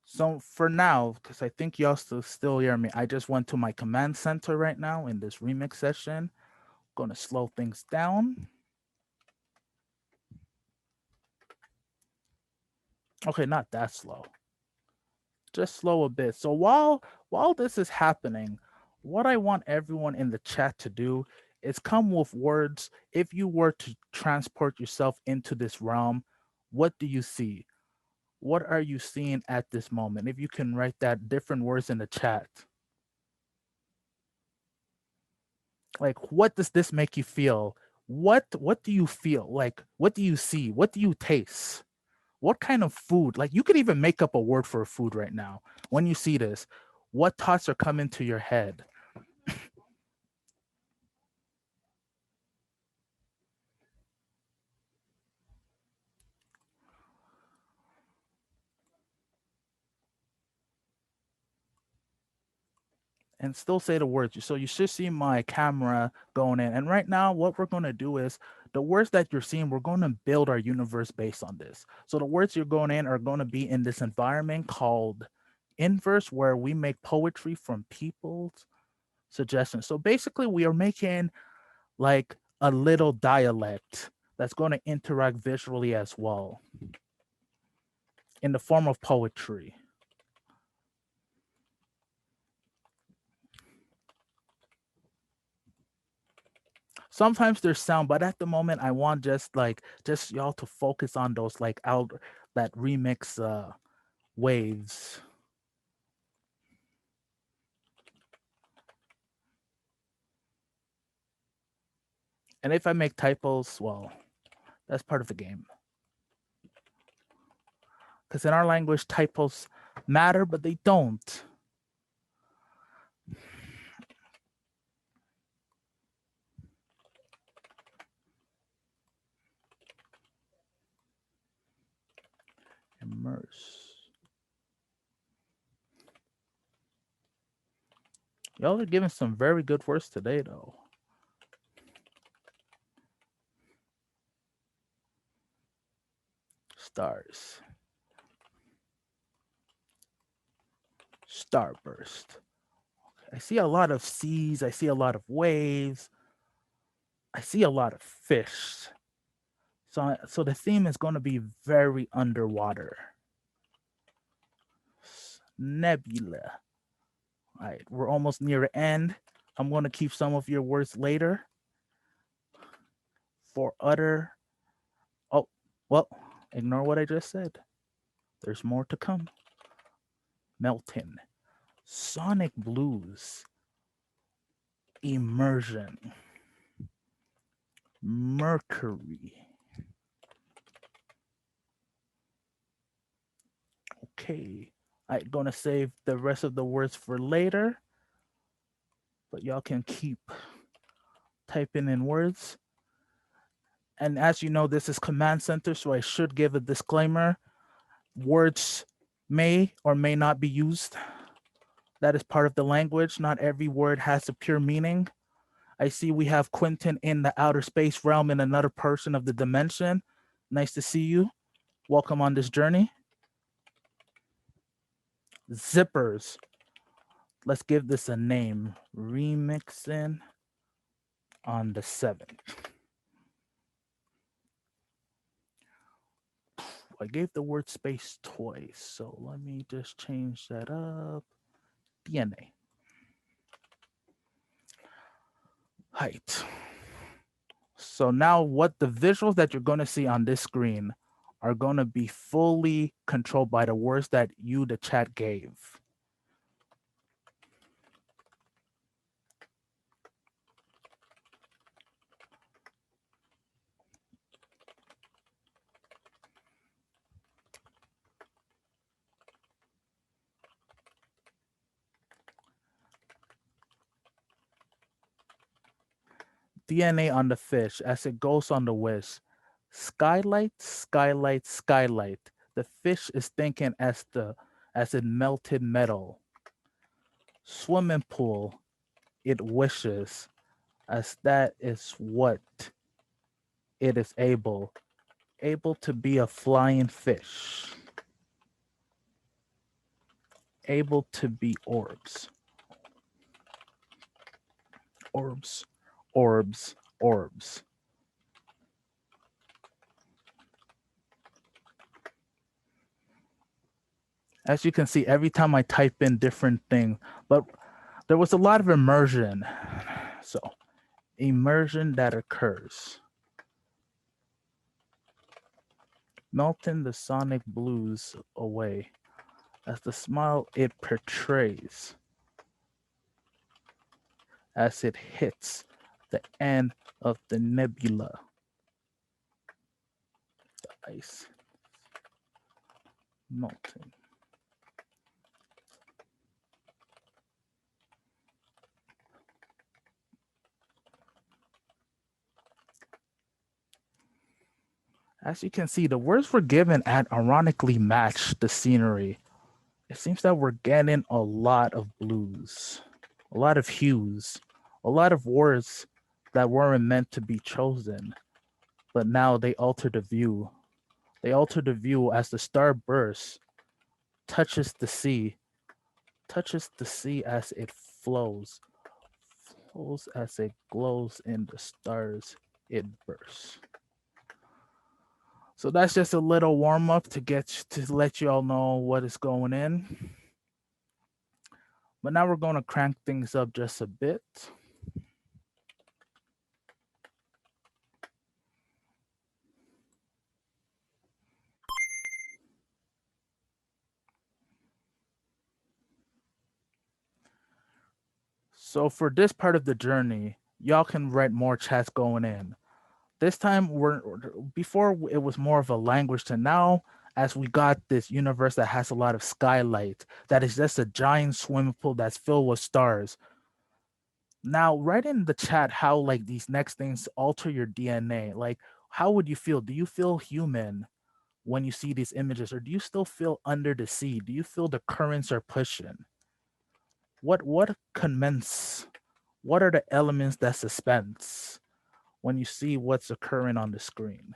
So for now, because I think y'all still hear me, I just went to my command center right now in this remix session. Gonna slow things down. Okay, not that slow. Just slow a bit. So while this is happening, what I want everyone in the chat to do is come with words. If you were to transport yourself into this realm, what do you see? What are you seeing at this moment? If you can write that different words in the chat. Like, what does this make you feel? What do you feel? Like, what do you see? What do you taste? What kind of food? Like, you could even make up a word for a food right now. When you see this, what thoughts are coming to your head? And still say the words. So you should see my camera going in. And right now, what we're going to do is the words that you're seeing, we're going to build our universe based on this. So the words you're going in are going to be in this environment called Inverse, where we make poetry from people's suggestions. So basically, we are making like a little dialect that's going to interact visually as well in the form of poetry. Sometimes there's sound, but at the moment I want just y'all to focus on those like out that remix waves. And if I make typos, well, that's part of the game. Because in our language, typos matter, but they don't. Immerse. Y'all are giving some very good words today, though. Stars. Starburst. I see a lot of seas. I see a lot of waves. I see a lot of fish. So the theme is going to be very underwater. Nebula. All right, we're almost near the end. I'm going to keep some of your words later for other. Oh, well, ignore what I just said. There's more to come. Melton. Sonic Blues. Immersion. Mercury. Okay. I'm going to save the rest of the words for later, but y'all can keep typing in words. And as you know, this is Command Center, so I should give a disclaimer. Words may or may not be used. That is part of the language. Not every word has a pure meaning. I see we have Quentin in the outer space realm in another portion of the dimension. Nice to see you. Welcome on this journey. Zippers. Let's give this a name. Remixing on the 7th. I gave the word space twice, so let me just change that up. DNA. Height. So now what the visuals that you're going to see on this screen are going to be fully controlled by the words that you, the chat, gave. DNA on the fish as it goes on the wish. Skylight, skylight, skylight. The fish is thinking as it melted metal. Swimming pool, it wishes, as that is what it is able to be a flying fish. Able to be orbs. Orbs, orbs, orbs. As you can see, every time I type in different thing, but there was a lot of immersion. So, immersion that occurs. Melting the sonic blues away as the smile it portrays as it hits the end of the nebula. The ice melting. As you can see, the words we're given at ironically match the scenery. It seems that we're getting a lot of blues, a lot of hues, a lot of words that weren't meant to be chosen, but now they alter the view. They alter the view as the star bursts, touches the sea as it flows as it glows in the stars it bursts. So that's just a little warm up to let you all know what is going in. But now we're going to crank things up just a bit. So for this part of the journey, y'all can write more chats going in. This time before it was more of a language to now, as we got this universe that has a lot of skylight, that is just a giant swimming pool that's filled with stars. Now, write in the chat how like these next things alter your DNA. Like, how would you feel? Do you feel human when you see these images, or do you still feel under the sea? Do you feel the currents are pushing? What commence? What are the elements that suspense when you see what's occurring on the screen?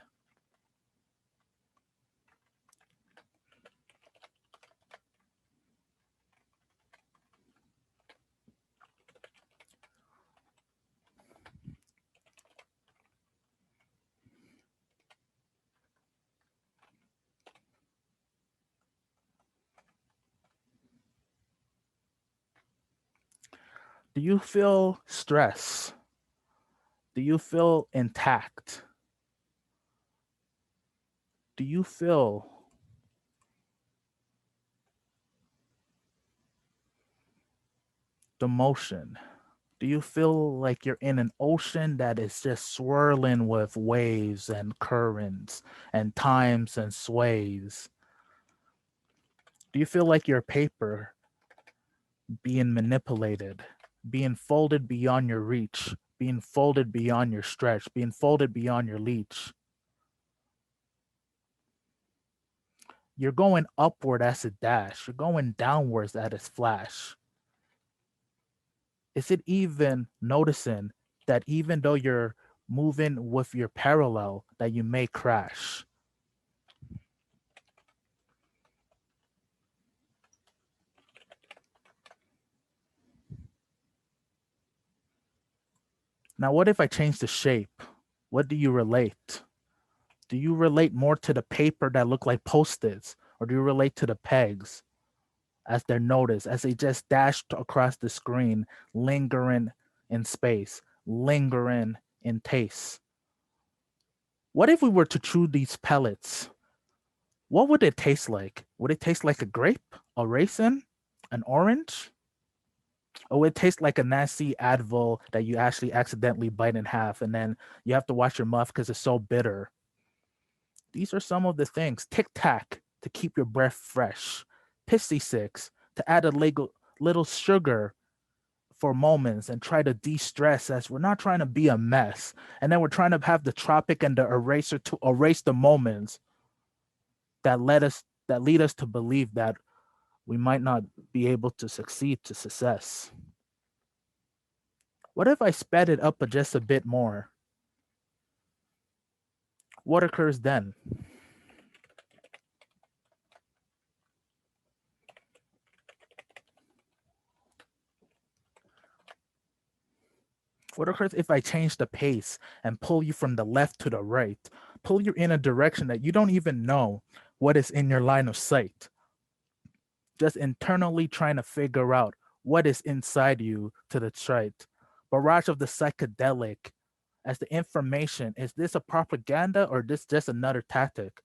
Do you feel stress? Do you feel intact? Do you feel the motion? Do you feel like you're in an ocean that is just swirling with waves and currents and times and sways? Do you feel like your paper being manipulated, being folded beyond your reach, being folded beyond your stretch, being folded beyond your reach? You're going upward as a dash. You're going downwards at its flash. Is it even noticing that even though you're moving with your parallel, that you may crash? Now, what if I change the shape? What do you relate? Do you relate more to the paper that look like Post-its, or do you relate to the pegs as they're noticed, as they just dashed across the screen, lingering in space, lingering in taste? What if we were to chew these pellets? What would it taste like? Would it taste like a grape, a raisin, an orange? Or would it taste like a nasty Advil that you actually accidentally bite in half and then you have to wash your mouth because it's so bitter? These are some of the things. Tic Tac to keep your breath fresh. Pissy Six to add a little sugar for moments and try to de-stress, as we're not trying to be a mess. And then we're trying to have the tropic and the eraser to erase the moments that lead us to believe that we might not be able to succeed to success. What if I sped it up just a bit more? What occurs then? What occurs if I change the pace and pull you from the left to the right? Pull you in a direction that you don't even know what is in your line of sight. Just internally trying to figure out what is inside you to the right. Barrage of the psychedelic as the information. Is this a propaganda or this just another tactic?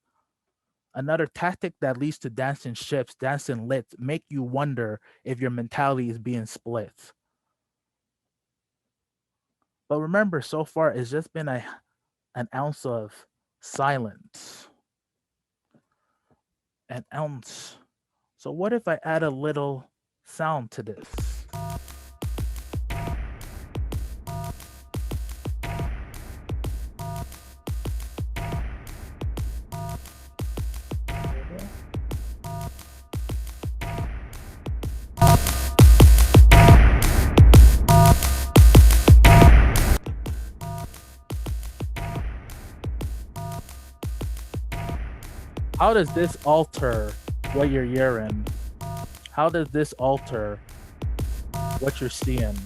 Another tactic that leads to dancing ships, dancing lit, make you wonder if your mentality is being split. But remember, so far, it's just been an ounce of silence. An ounce. So what if I add a little sound to this? How does this alter what you're hearing? How does this alter what you're seeing?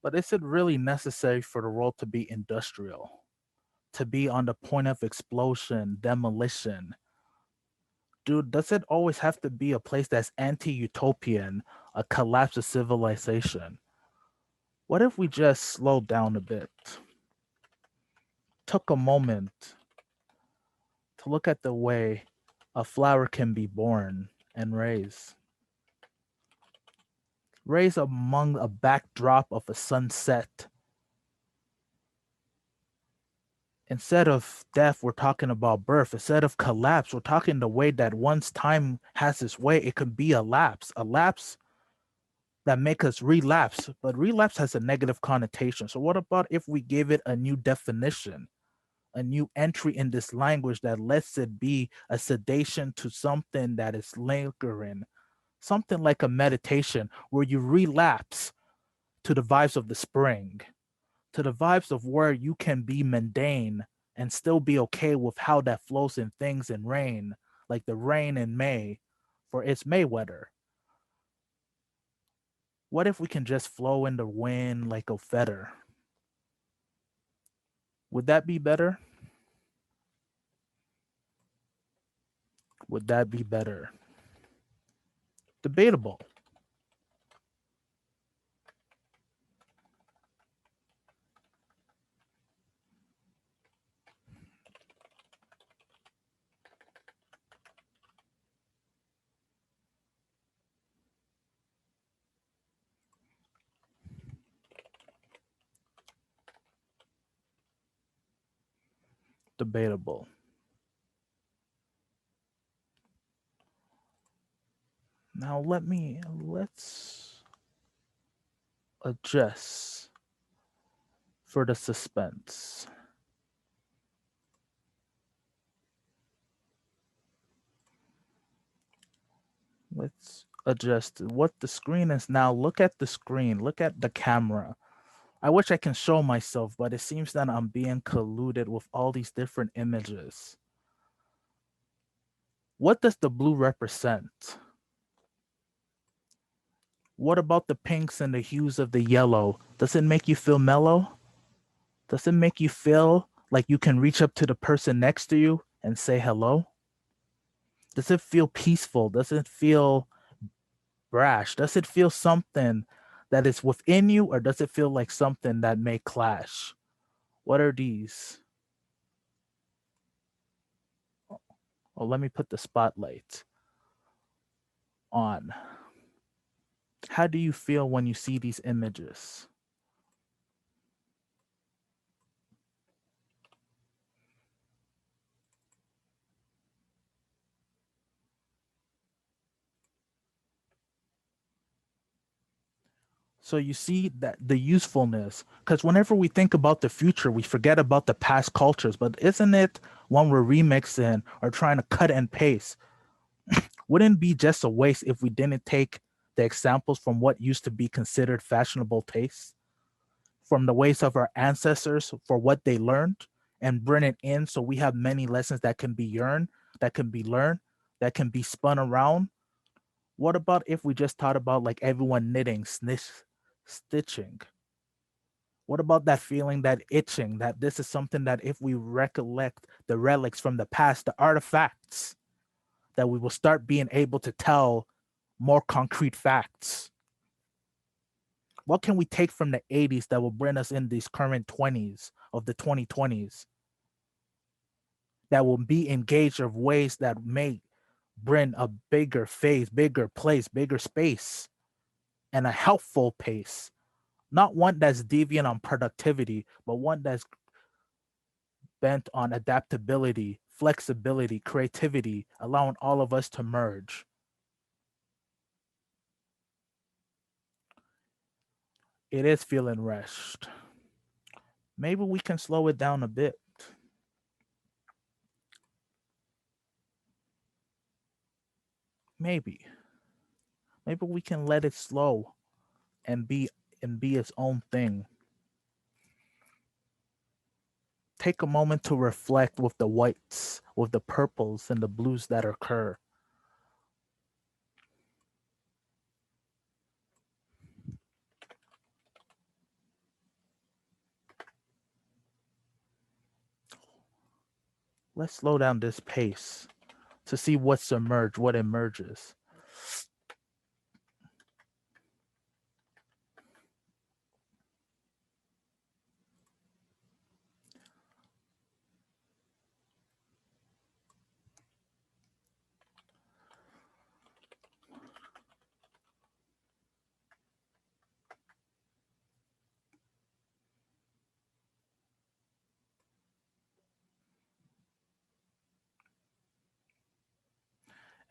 But is it really necessary for the world to be industrial, to be on the point of explosion, demolition? Dude, does it always have to be a place that's anti-utopian, a collapse of civilization? What if we just slowed down a bit, took a moment to look at the way a flower can be born and raised among a backdrop of a sunset? Instead of death, we're talking about birth. Instead of collapse, we're talking the way that once time has its way, it could be a lapse that make us relapse. But relapse has a negative connotation. So what about if we give it a new definition, a new entry in this language that lets it be a sedation to something that is lingering, something like a meditation where you relapse to the vibes of the spring, to the vibes of where you can be mundane and still be okay with how that flows in things in rain, like the rain in May, for it's May weather. What if we can just flow in the wind like a feather? Would that be better? Would that be better? Debatable. Debatable. Now let's adjust for the suspense. Let's adjust what the screen is now. Look at the screen, look at the camera. I wish I can show myself, but it seems that I'm being colluded with all these different images. What does the blue represent? What about the pinks and the hues of the yellow? Does it make you feel mellow? Does it make you feel like you can reach up to the person next to you and say hello? Does it feel peaceful? Does it feel brash? Does it feel something that is within you, or does it feel like something that may clash? What are these? Oh, let me put the spotlight on. How do you feel when you see these images? So you see that the usefulness, because whenever we think about the future, we forget about the past cultures. But isn't it when we're remixing or trying to cut and paste? Wouldn't it be just a waste if we didn't take the examples from what used to be considered fashionable tastes, from the ways of our ancestors for what they learned, and bring it in so we have many lessons that can be yearned, that can be learned, that can be spun around? What about if we just thought about like everyone knitting, stitching? What about that feeling, that itching, that this is something that if we recollect the relics from the past, the artifacts, that we will start being able to tell more concrete facts? What can we take from the 80s that will bring us in these current 20s of the 2020s that will be engaged of ways that may bring a bigger phase, bigger place, bigger space, and a helpful pace? Not one that's deviant on productivity, but one that's bent on adaptability, flexibility, creativity, allowing all of us to merge. It is feeling rushed. Maybe we can slow it down a bit. Maybe we can let it slow and be its own thing. Take a moment to reflect with the whites, with the purples and the blues that occur. Let's slow down this pace to see what's emerged, what emerges.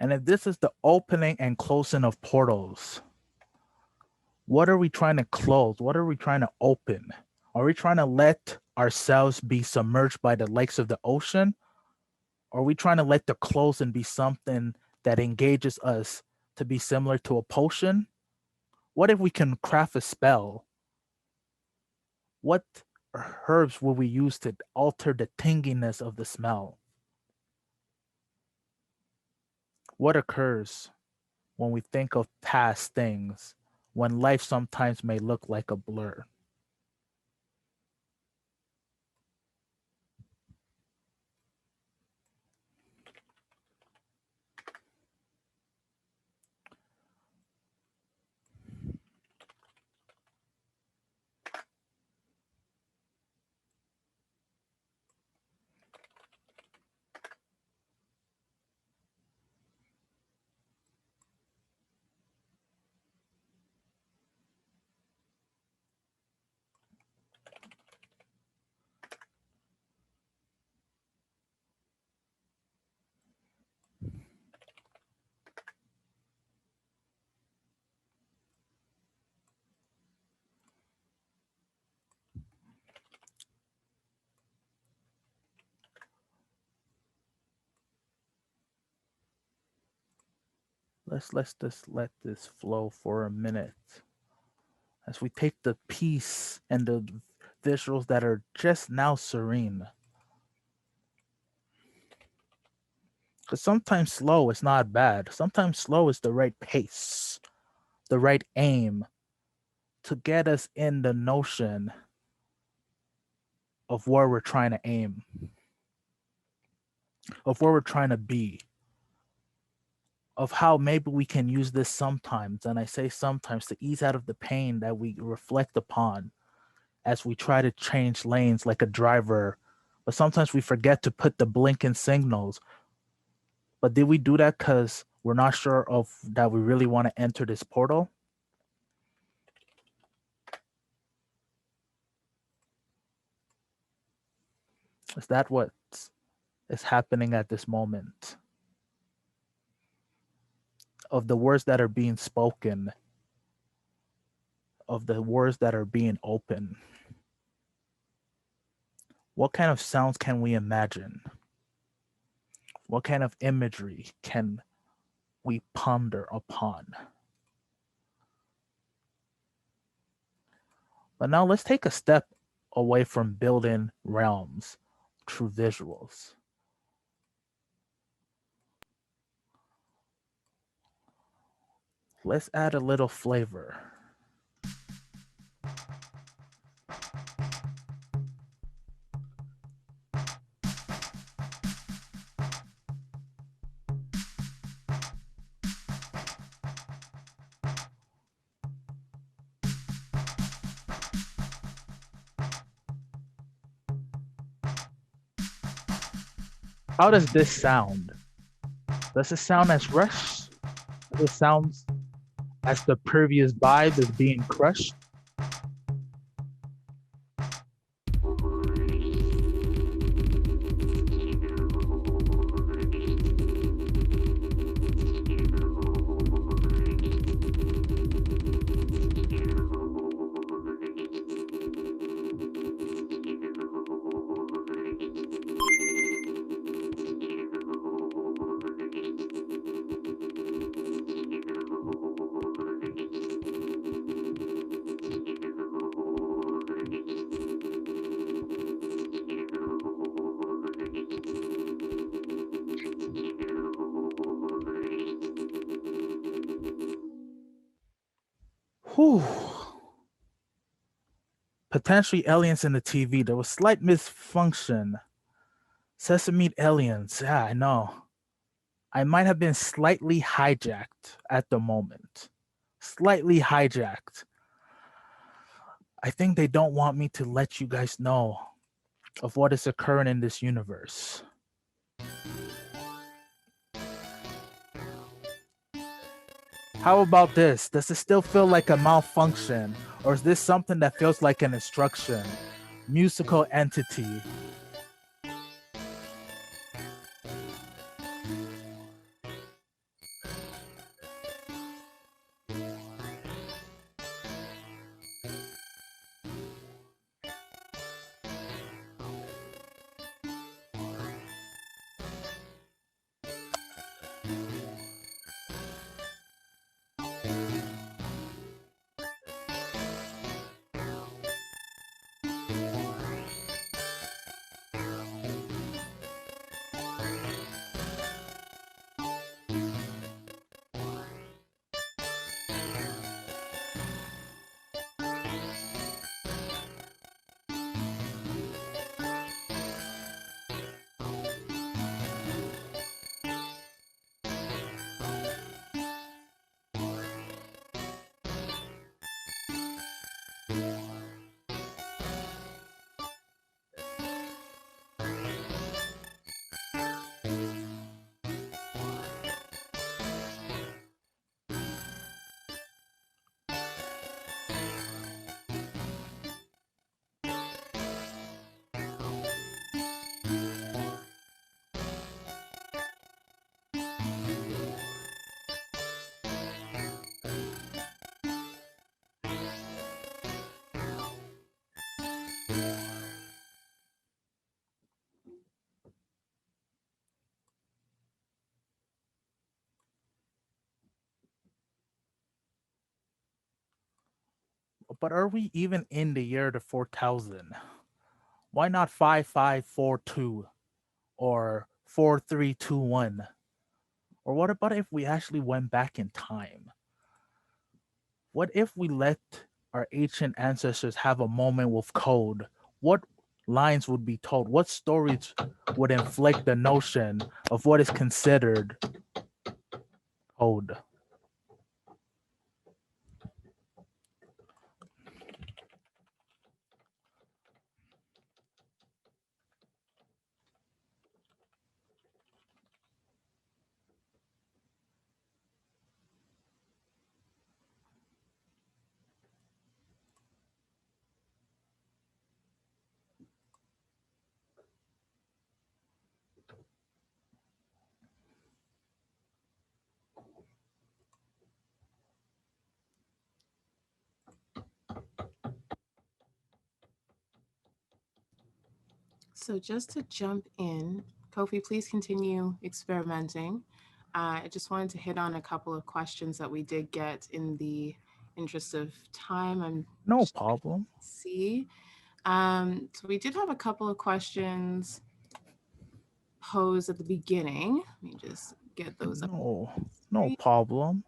And if this is the opening and closing of portals, what are we trying to close? What are we trying to open? Are we trying to let ourselves be submerged by the lakes of the ocean? Or are we trying to let the closing be something that engages us to be similar to a potion? What if we can craft a spell? What herbs will we use to alter the tinginess of the smell? What occurs when we think of past things, when life sometimes may look like a blur? Let's just let this flow for a minute as we take the piece and the visuals that are just now serene. Because sometimes slow is not bad. Sometimes slow is the right pace, the right aim to get us in the notion of where we're trying to aim, of where we're trying to be, of how maybe we can use this sometimes, and I say sometimes, to ease out of the pain that we reflect upon as we try to change lanes like a driver. But sometimes we forget to put the blinking signals. But did we do that because we're not sure of that we really want to enter this portal? Is that what is happening at this moment? Of the words that are being spoken, of the words that are being open, what kind of sounds can we imagine? What kind of imagery can we ponder upon? But now let's take a step away from building realms through visuals. Let's add a little flavor. How does this sound? Does it sound as rushed? Does it sound as the previous vibe is being crushed? Whew. Potentially aliens in the TV. There was slight misfunction Sesame aliens. Yeah, I know. I might have been slightly hijacked at the moment. Slightly hijacked. I think they don't want me to let you guys know of what is occurring in this universe. How about this? Does it still feel like a malfunction? Or is this something that feels like an instruction? Musical entity. But are we even in the year to 4000? Why not 5542 or 4321? Or what about if we actually went back in time? What if we let our ancient ancestors have a moment with code? What lines would be told? What stories would inflict the notion of what is considered code? So just to jump in, Kofi, please continue experimenting. I just wanted to hit on a couple of questions that we did get in the interest of time. I'm No just problem. see. So we did have a couple of questions posed at the beginning. Let me just get those up. No problem.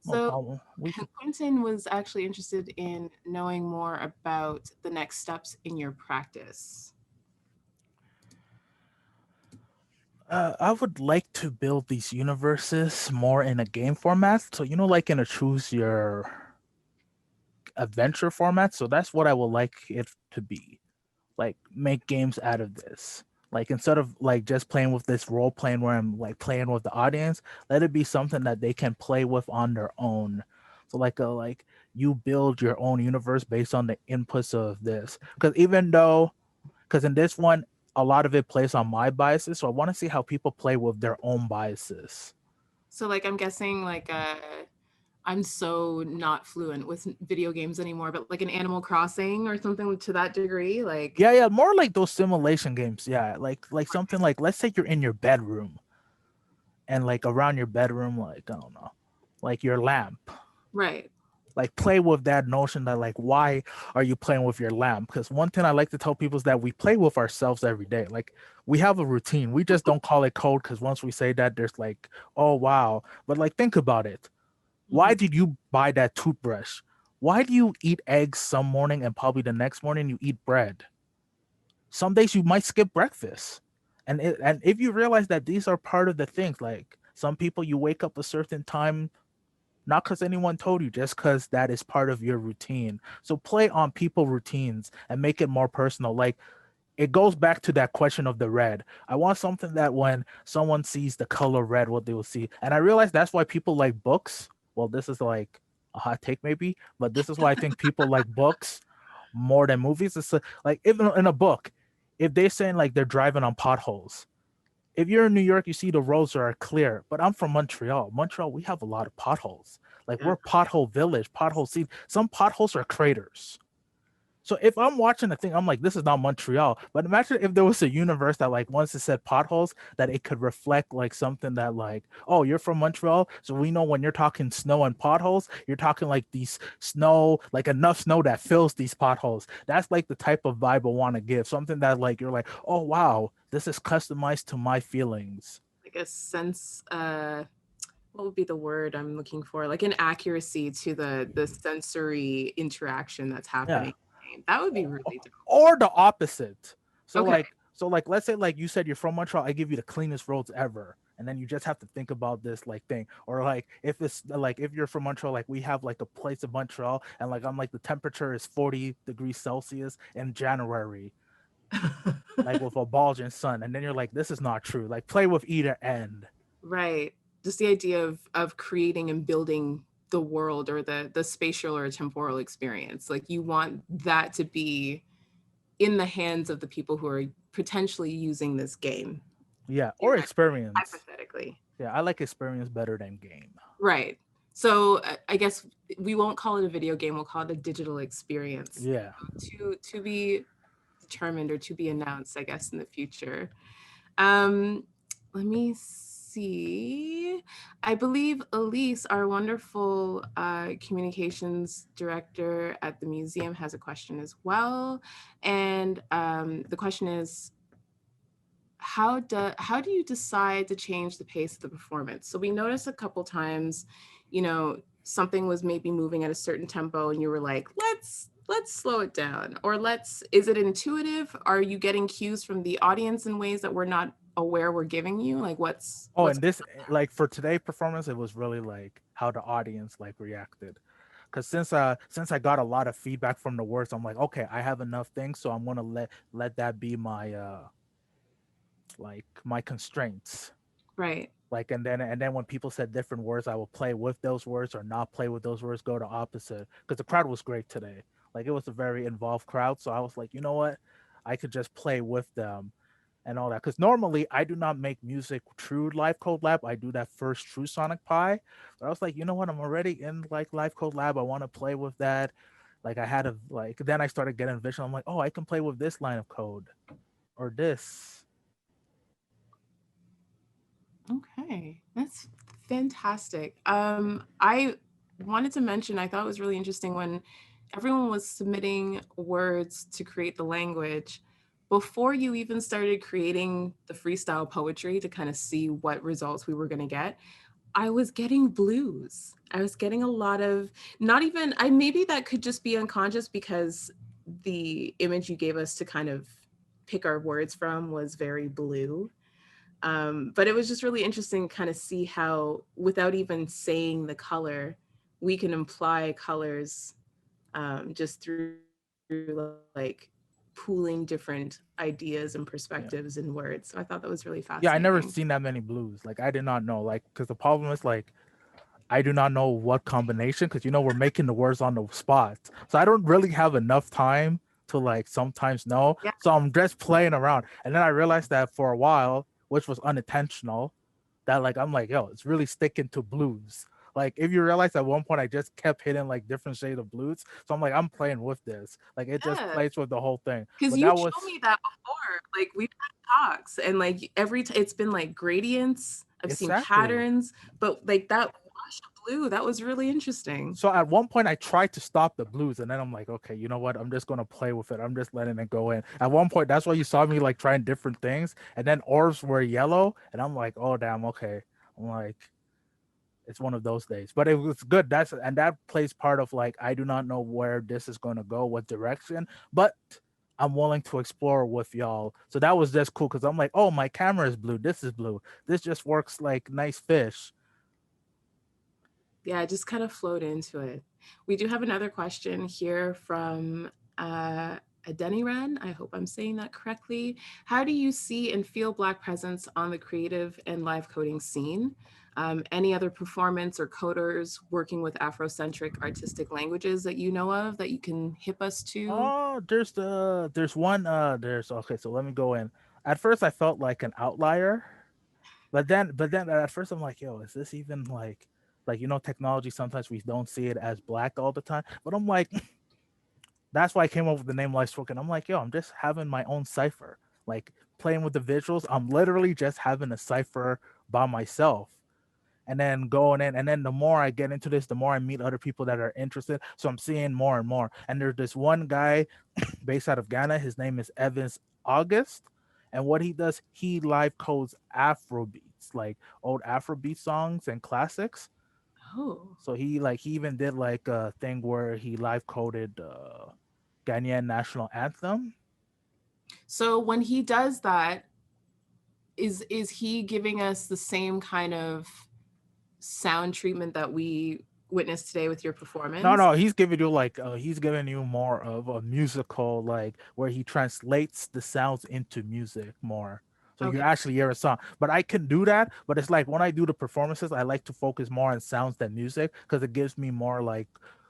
No So problem. We can... Quentin was actually interested in knowing more about the next steps in your practice. I would like to build these universes more in a game format. So, you know, like in a choose your adventure format. So that's what I would like it to be. Like make games out of this. Like instead of like just playing with this role playing where I'm like playing with the audience, let it be something that they can play with on their own. So like you build your own universe based on the inputs of this. Because in this one, a lot of it plays on my biases. So I want to see how people play with their own biases. So like I'm guessing like I'm so not fluent with video games anymore, but like an Animal Crossing or something to that degree, like yeah, more like those simulation games. Yeah, like something like let's say you're in your bedroom, and like around your bedroom, like I don't know, like your lamp. Right. Like play with that notion that like why are you playing with your lamp? Because one thing I like to tell people is that we play with ourselves every day. Like we have a routine. We just don't call it code because once we say that, there's like, oh wow. But like think about it. Why did you buy that toothbrush? Why do you eat eggs some morning and probably the next morning you eat bread? Some days you might skip breakfast. And if you realize that these are part of the things, like some people you wake up a certain time, not because anyone told you, just because that is part of your routine. So play on people routines and make it more personal. Like it goes back to that question of the red. I want something that when someone sees the color red, what they will see. And I realize that's why people like books. Well, this is like a hot take maybe, but this is why I think people like books more than movies. It's like even in a book, if they're saying like they're driving on potholes, if you're in New York, you see the roads are clear. But I'm from Montreal. Montreal, we have a lot of potholes. Like Yeah. we're pothole village, pothole city. Some potholes are craters. So if I'm watching a thing, I'm like, this is not Montreal. But imagine if there was a universe that like once it said potholes, that it could reflect like something that like, oh, you're from Montreal. So we know when you're talking snow and potholes, you're talking like these snow, like enough snow that fills these potholes. That's like the type of vibe I want to give. Something that like you're like, oh wow, this is customized to my feelings. Like a sense, what would be the word I'm looking for? Like an accuracy to the sensory interaction that's happening. That would be really dope. Or the opposite. So Okay. like let's say like you said you're from Montreal, I give you the cleanest roads ever. And then you just have to think about this like thing. Or like if it's like if you're from Montreal, like we have like a place in Montreal and like I'm like the temperature is 40 degrees Celsius in January, like with a bulging sun. And then you're like, this is not true. Like play with either end. Right. Just the idea of creating and building the world or the spatial or temporal experience. Like you want that to be in the hands of the people who are potentially using this game. Yeah. Or experience. Hypothetically. Yeah, I like experience better than game. Right. So I guess we won't call it a video game. We'll call it a digital experience. Yeah. To be determined or to be announced, I guess, in the future. Let me see. I believe Elise, our wonderful communications director at the museum, has a question as well. And the question is, how do you decide to change the pace of the performance? So we noticed a couple times, something was maybe moving at a certain tempo and you were like, let's slow it down, or is it intuitive? Are you getting cues from the audience in ways that we're not aware we're giving you? Like and this, like for today's performance, it was really like how the audience like reacted. Because since I got a lot of feedback from the words, I'm like, okay, I have enough things, so I'm gonna let that be my like my constraints. Right. Like and then when people said different words, I will play with those words or not play with those words, go to opposite. Because the crowd was great today. Like it was a very involved crowd. So I was like, you know what? I could just play with them and all that. Because normally I do not make music through Live Code Lab. I do that first through Sonic Pi. But I was like, you know what? I'm already in like Live Code Lab. I want to play with that. Like I had then I started getting visual. I'm like, oh, I can play with this line of code or this. Okay, that's fantastic. I wanted to mention, I thought it was really interesting when everyone was submitting words to create the language. Before you even started creating the freestyle poetry to kind of see what results we were going to get, I was getting blues. I was getting a lot of, maybe that could just be unconscious because the image you gave us to kind of pick our words from was very blue. But it was just really interesting to kind of see how, without even saying the color, we can imply colors just through like pooling different ideas and perspectives in words. So I thought that was really fascinating. Yeah, I never seen that many blues. Like I did not know, like, because the problem is like I do not know what combination, because we're making the words on the spot, so I don't really have enough time to like sometimes know. Yeah. So I'm just playing around, and then I realized that for a while, which was unintentional, that like I'm like, yo, it's really sticking to blues. Like if you realize at one point I just kept hitting like different shades of blues, so I'm like, I'm playing with this. Like it just plays with the whole thing. Because you showed me that before. Like we've had talks, and like it's been like gradients. I've seen patterns, but like that wash of blue, that was really interesting. So at one point I tried to stop the blues, and then I'm like, okay, you know what? I'm just gonna play with it. I'm just letting it go in. At one point, that's why you saw me like trying different things, and then orbs were yellow, and I'm like, oh damn, okay. I'm like, it's one of those days, but it was good. That plays part of like I do not know where this is gonna go, what direction, but I'm willing to explore with y'all. So that was just cool because I'm like, oh, my camera is blue. This is blue. This just works like nice fish. Yeah, I just kind of flowed into it. We do have another question here from Adeniran. I hope I'm saying that correctly. How do you see and feel Black presence on the creative and live coding scene? Any other performance or coders working with Afrocentric artistic languages that you know of that you can hip us to? Oh, there's one okay, so let me go in. At first I felt like an outlier, but then at first I'm like, yo, is this even like technology, sometimes we don't see it as Black all the time. But I'm like, that's why I came up with the name LiveSpoken. I'm like, yo, I'm just having my own cipher. Like playing with the visuals, I'm literally just having a cipher by myself. And then going in, and then the more I get into this, the more I meet other people that are interested. So I'm seeing more and more. And there's this one guy based out of Ghana. His name is Evans August. And what he does, he live codes Afro beats, like old Afrobeat songs and classics. Oh. So he even did like a thing where he live coded Ghanaian national anthem. So when he does that, is he giving us the same kind of sound treatment that we witnessed today with your performance? No, he's giving you more of a musical, like where he translates the sounds into music more. So you actually hear a song. But I can do that, but it's like when I do the performances, I like to focus more on sounds than music because it gives me more like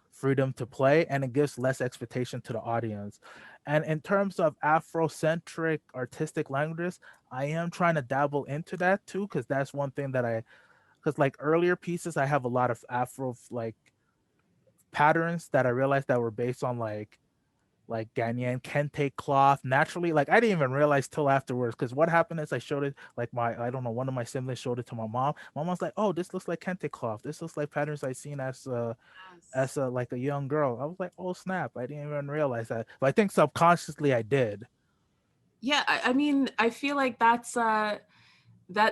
freedom to play and it gives less expectation to the audience. And in terms of Afrocentric artistic languages, I am trying to dabble into that too, because that's one thing that because like earlier pieces, I have a lot of Afro like patterns that I realized that were based on like Ghanaian kente cloth naturally. Like I didn't even realize till afterwards, because what happened is I showed it like I don't know, one of my siblings showed it to my mom. My mom's like, oh, this looks like kente cloth. This looks like patterns I seen as a like a young girl. I was like, oh snap, I didn't even realize that. But I think subconsciously I did. Yeah, I mean, I feel like that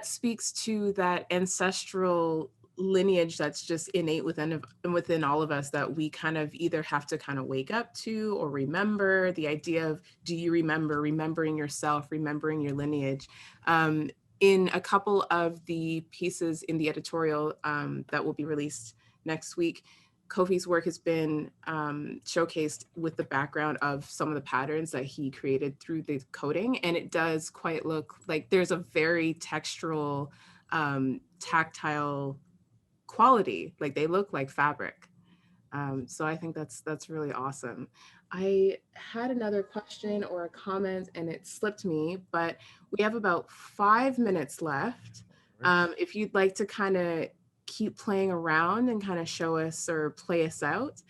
speaks to that ancestral lineage that's just innate within all of us, that we kind of either have to kind of wake up to or remember. The idea of, do you remembering yourself, remembering your lineage. In a couple of the pieces in the editorial that will be released next week, Kofi's work has been showcased with the background of some of the patterns that he created through the coding. And it does quite look like there's a very textural, tactile quality. Like they look like fabric. So I think that's really awesome. I had another question or a comment and it slipped me, but we have about 5 minutes left. If you'd like to kind of keep playing around and kind of show us or play us out.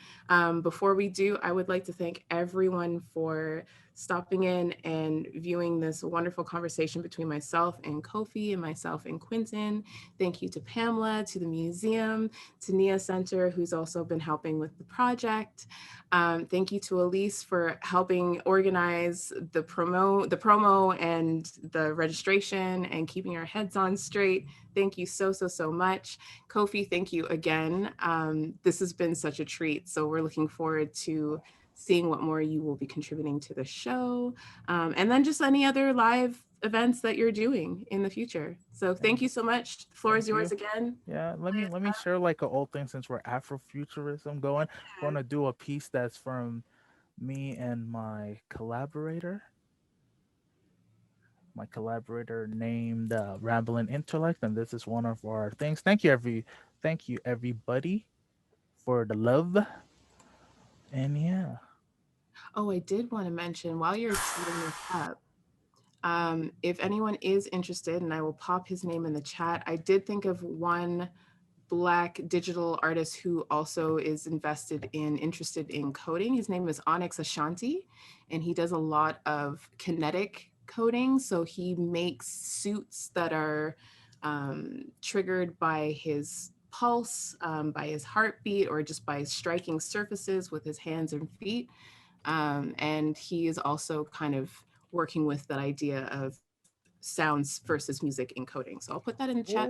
Before we do, I would like to thank everyone for stopping in and viewing this wonderful conversation between myself and Kofi and myself and Quentin. Thank you to Pamela, to the museum, to Nia Center, who's also been helping with the project. Thank you to Elise for helping organize the promo and the registration and keeping our heads on straight. Thank you so much. Kofi, thank you again. This has been such a treat. So we're looking forward to seeing what more you will be contributing to the show. And then just any other live events that you're doing in the future. So thank you so much. The floor is yours again. Yeah, let me share like an old thing since we're Afrofuturism going. I'm gonna do a piece that's from me and my collaborator. My collaborator named Rambling Intellect, and this is one of our things. Thank you everybody for the love. And yeah. Oh, I did want to mention while you're setting this up, if anyone is interested, and I will pop his name in the chat, I did think of one Black digital artist who also is interested in coding. His name is Onyx Ashanti, and he does a lot of kinetic coding. So he makes suits that are triggered by his pulse, by his heartbeat, or just by striking surfaces with his hands and feet. And he is also kind of working with that idea of sounds versus music encoding. So I'll put that in the chat.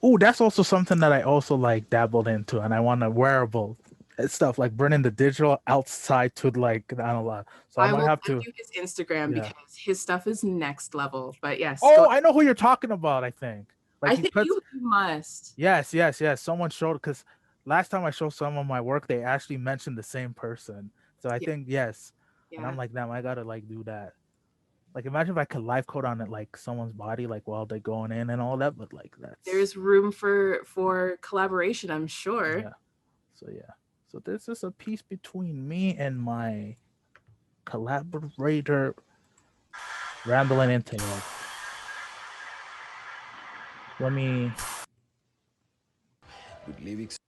Oh, that's also something that I also like dabbled into, and I want a wearable It's stuff like bringing the digital outside to like the analog. So I I might will have send to. you his Instagram Yeah. because his stuff is next level. But yes, Oh, I know who you're talking about. I think. Like I he think puts. you must. Yes. Someone showed because last time I showed some of my work, they actually mentioned the same person. So I Yeah. think yes. And Yeah. I'm like, damn, I gotta like do that. Like imagine if I could live code on it like someone's body, like while they're going in and all that. But like that's There's room for collaboration, I'm sure. yeah. So yeah. So this is a piece between me and my collaborator rambling intellect. Let me with lyrics.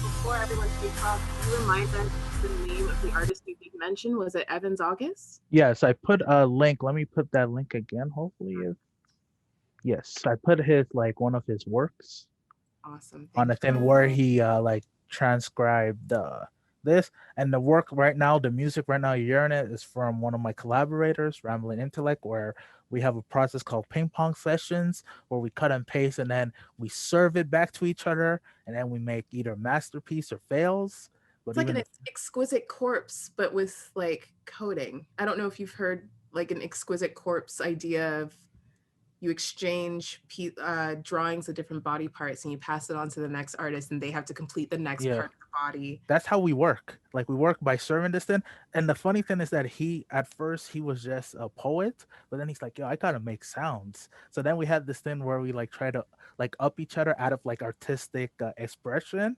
Before everyone takes off, can you remind us the name of the artist you did mention? Was it Evans August? yes, I put a link. Let me put that link again. Hopefully, yes, I put his like one of his works Awesome. on a thing where he like transcribed this and the work right now, the music right now you're hearing it is from one of my collaborators, Rambling Intellect, where we have a process called ping pong sessions where we cut and paste and then we serve it back to each other and then we make either masterpiece or fails. But It's like even an exquisite corpse, but with like coding. I don't know if you've heard like an exquisite corpse idea of you exchange drawings of different body parts and you pass it on to the next artist and they have to complete the next Yeah. part of the body. That's how we work. Like we work by serving this thing. And the funny thing is that he at first he was just a poet, but then he's like, yo, I gotta make sounds. So then we had this thing where we like try to like up each other out of like artistic expression.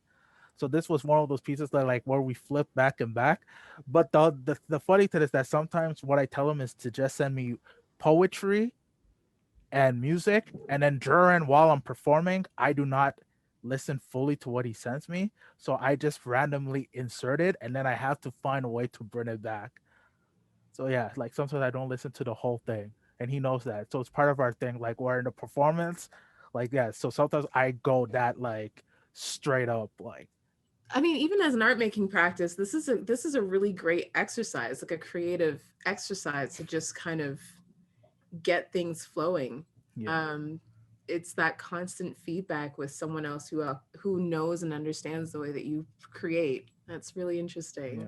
So this was one of those pieces that like where we flip back and back. But the funny thing is that sometimes what I tell him is to just send me poetry and music, and then during while I'm performing, I do not listen fully to what he sends me. So I just randomly insert it and then I have to find a way to bring it back. So yeah, like sometimes I don't listen to the whole thing. And he knows that. So it's part of our thing. Like we're in the performance, like yeah. So sometimes I go that like straight up like I mean, even as an art making practice, this is a really great exercise, like a creative exercise to just kind of get things flowing. yeah. It's that constant feedback with someone else who knows and understands the way that you create. That's really interesting. Yeah.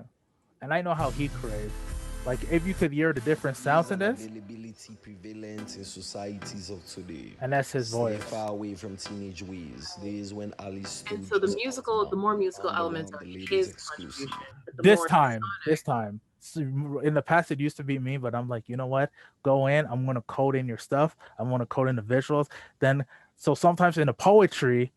And I know how he creates. Like if you could hear the different sounds in this, Availability prevalent in societies of today. and that's his Stay voice. far away from teenage ways. Days when Alice And stood so the just out more loud, musical found elements around are the ladies his exclusive. contribution. But the This more time. So in the past, it used to be me, but I'm like, you know what? Go in. I'm gonna code in your stuff. I'm gonna code in the visuals. Then, so sometimes in the poetry,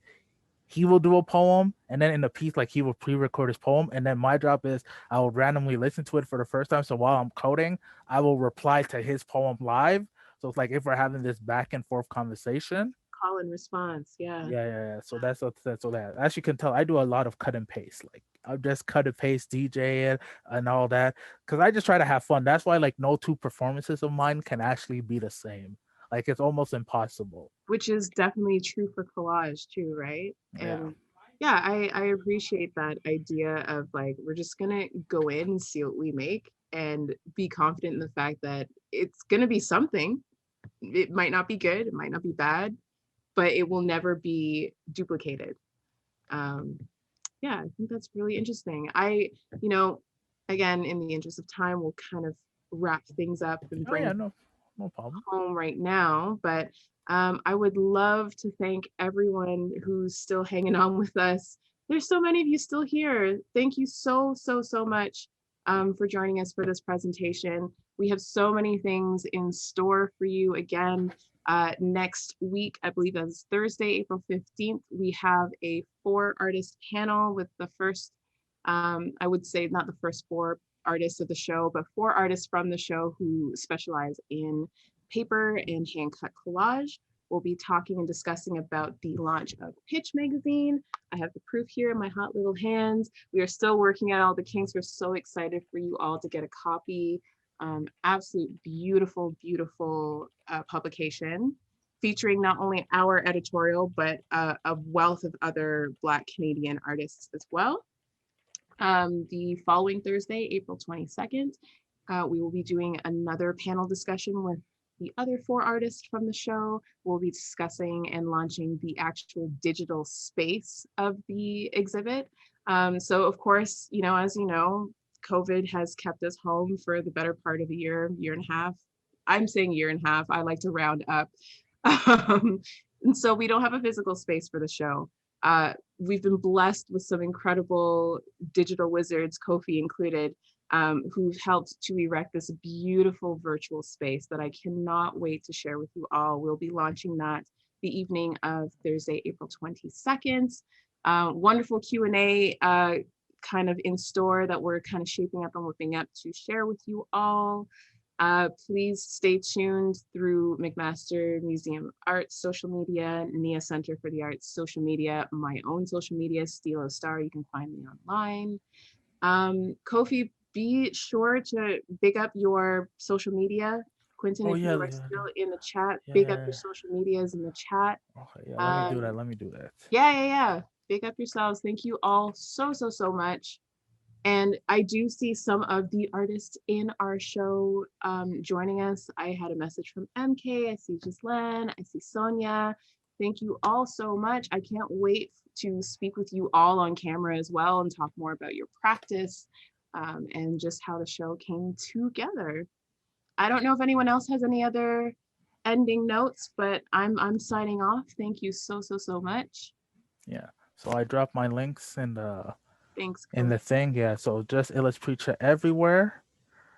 he will do a poem, and then in the piece, like he will pre-record his poem, and then my job is I will randomly listen to it for the first time. So while I'm coding, I will reply to his poem live. So it's like if we're having this back and forth conversation. call and response. Yeah. Yeah. So that's that. As you can tell, I do a lot of cut and paste. Like I just cut and paste, DJ it, and all that, because I just try to have fun. That's why like no two performances of mine can actually be the same. Like it's almost impossible. Which is definitely true for collage too, right? Yeah. And yeah, I appreciate that idea of like we're just gonna go in and see what we make and be confident in the fact that it's gonna be something. It might not be good, it might not be bad, but it will never be duplicated. Um, yeah, I think that's really interesting. You know, again, in the interest of time, we'll kind of wrap things up and Oh bring yeah, no problem. home right now, but I would love to thank everyone who's still hanging on with us. There's so many of you still here. Thank you so much for joining us for this presentation. We have so many things in store for you. Again, next week, I believe that's Thursday, April 15th, we have a 4-artist panel with the first, I would say not the first 4 artists of the show, but 4 artists from the show who specialize in paper and hand cut collage. We'll be talking and discussing about the launch of Pitch magazine. I have the proof here in my hot little hands. We are still working out all the kinks. We're so excited for you all to get a copy. Absolute beautiful, beautiful publication featuring not only our editorial, but a wealth of other Black Canadian artists as well. The following Thursday, April 22nd, we will be doing another panel discussion with the other 4 artists from the show. We'll be discussing and launching the actual digital space of the exhibit. So of course, you know, as you know, COVID has kept us home for the better part of a year, year and a half. I'm saying year and a half, I like to round up. And so we don't have a physical space for the show. We've been blessed with some incredible digital wizards, Kofi included, who've helped to erect this beautiful virtual space that I cannot wait to share with you all. We'll be launching that the evening of Thursday, April 22nd. Wonderful Q&A kind of in store that we're kind of shaping up and whipping up to share with you all. Please stay tuned through McMaster Museum of Art social media, NIA Center for the Arts social media, my own social media, stylo starr. You can find me online. Kofi, be sure to big up your social media. Quentin, if you are still in the chat, big up your social medias in the chat. Okay, yeah, let me do that. Yeah. Big up yourselves. Thank you all so much. And I do see some of the artists in our show joining us. I had a message from MK, I see Ghislaine, I see Sonia. Thank you all so much. I can't wait to speak with you all on camera as well and talk more about your practice and just how the show came together. I don't know if anyone else has any other ending notes, but I'm signing off. Thank you so much. Yeah. So I dropped my links in the Thanks. In the thing, yeah. So just IllestPreacha everywhere.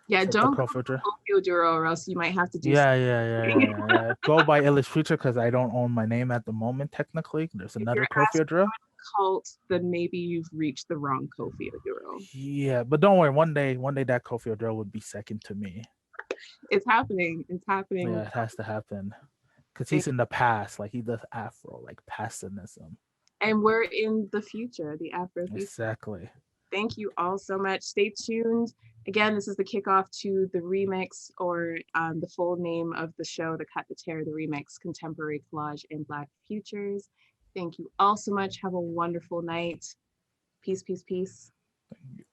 Yeah, so don't go Kofi Oduro or else you might have to do yeah. Go by IllestPreacha because I don't own my name at the moment, technically. There's another Kofi Oduro. Cult, then maybe you've reached the wrong Kofi Oduro. Yeah, but don't worry, one day that Kofi Oduro would be second to me. It's happening. Yeah, it has to happen. Because he's in the past, like he does Afro, like passinism. And we're in the future, the Afro future. Exactly. Thank you all so much. Stay tuned. Again, this is the kickoff to the remix, or the full name of the show, The Cut, the Tear, the Remix, Contemporary Collage in Black Futures. Thank you all so much. Have a wonderful night. Peace. Thank you.